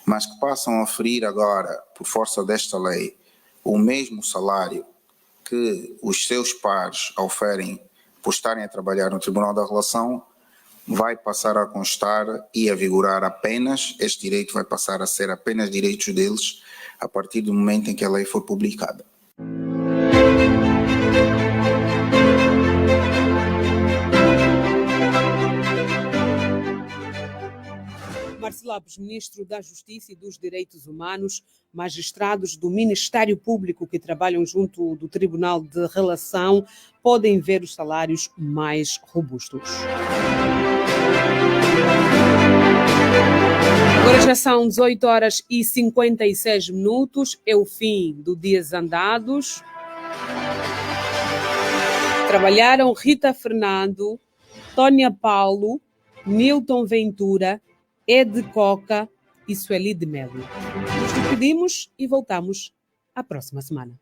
mas que passam a oferir agora, por força desta lei, o mesmo salário que os seus pares oferem por estarem a trabalhar no Tribunal da Relação, vai passar a constar e a vigorar apenas, este direito vai passar a ser apenas direitos deles a partir do momento em que a lei for publicada. Marcelo Lopes, Ministro da Justiça e dos Direitos Humanos, magistrados do Ministério Público que trabalham junto do Tribunal de Relação podem ver os salários mais robustos. Agora já são 18 horas e 56 minutos, é o fim do Dias Andados. Trabalharam Rita Fernando, Tônia Paulo, Nilton Ventura, Ed Coca e Sueli de Melo. Nos despedimos e voltamos à próxima semana.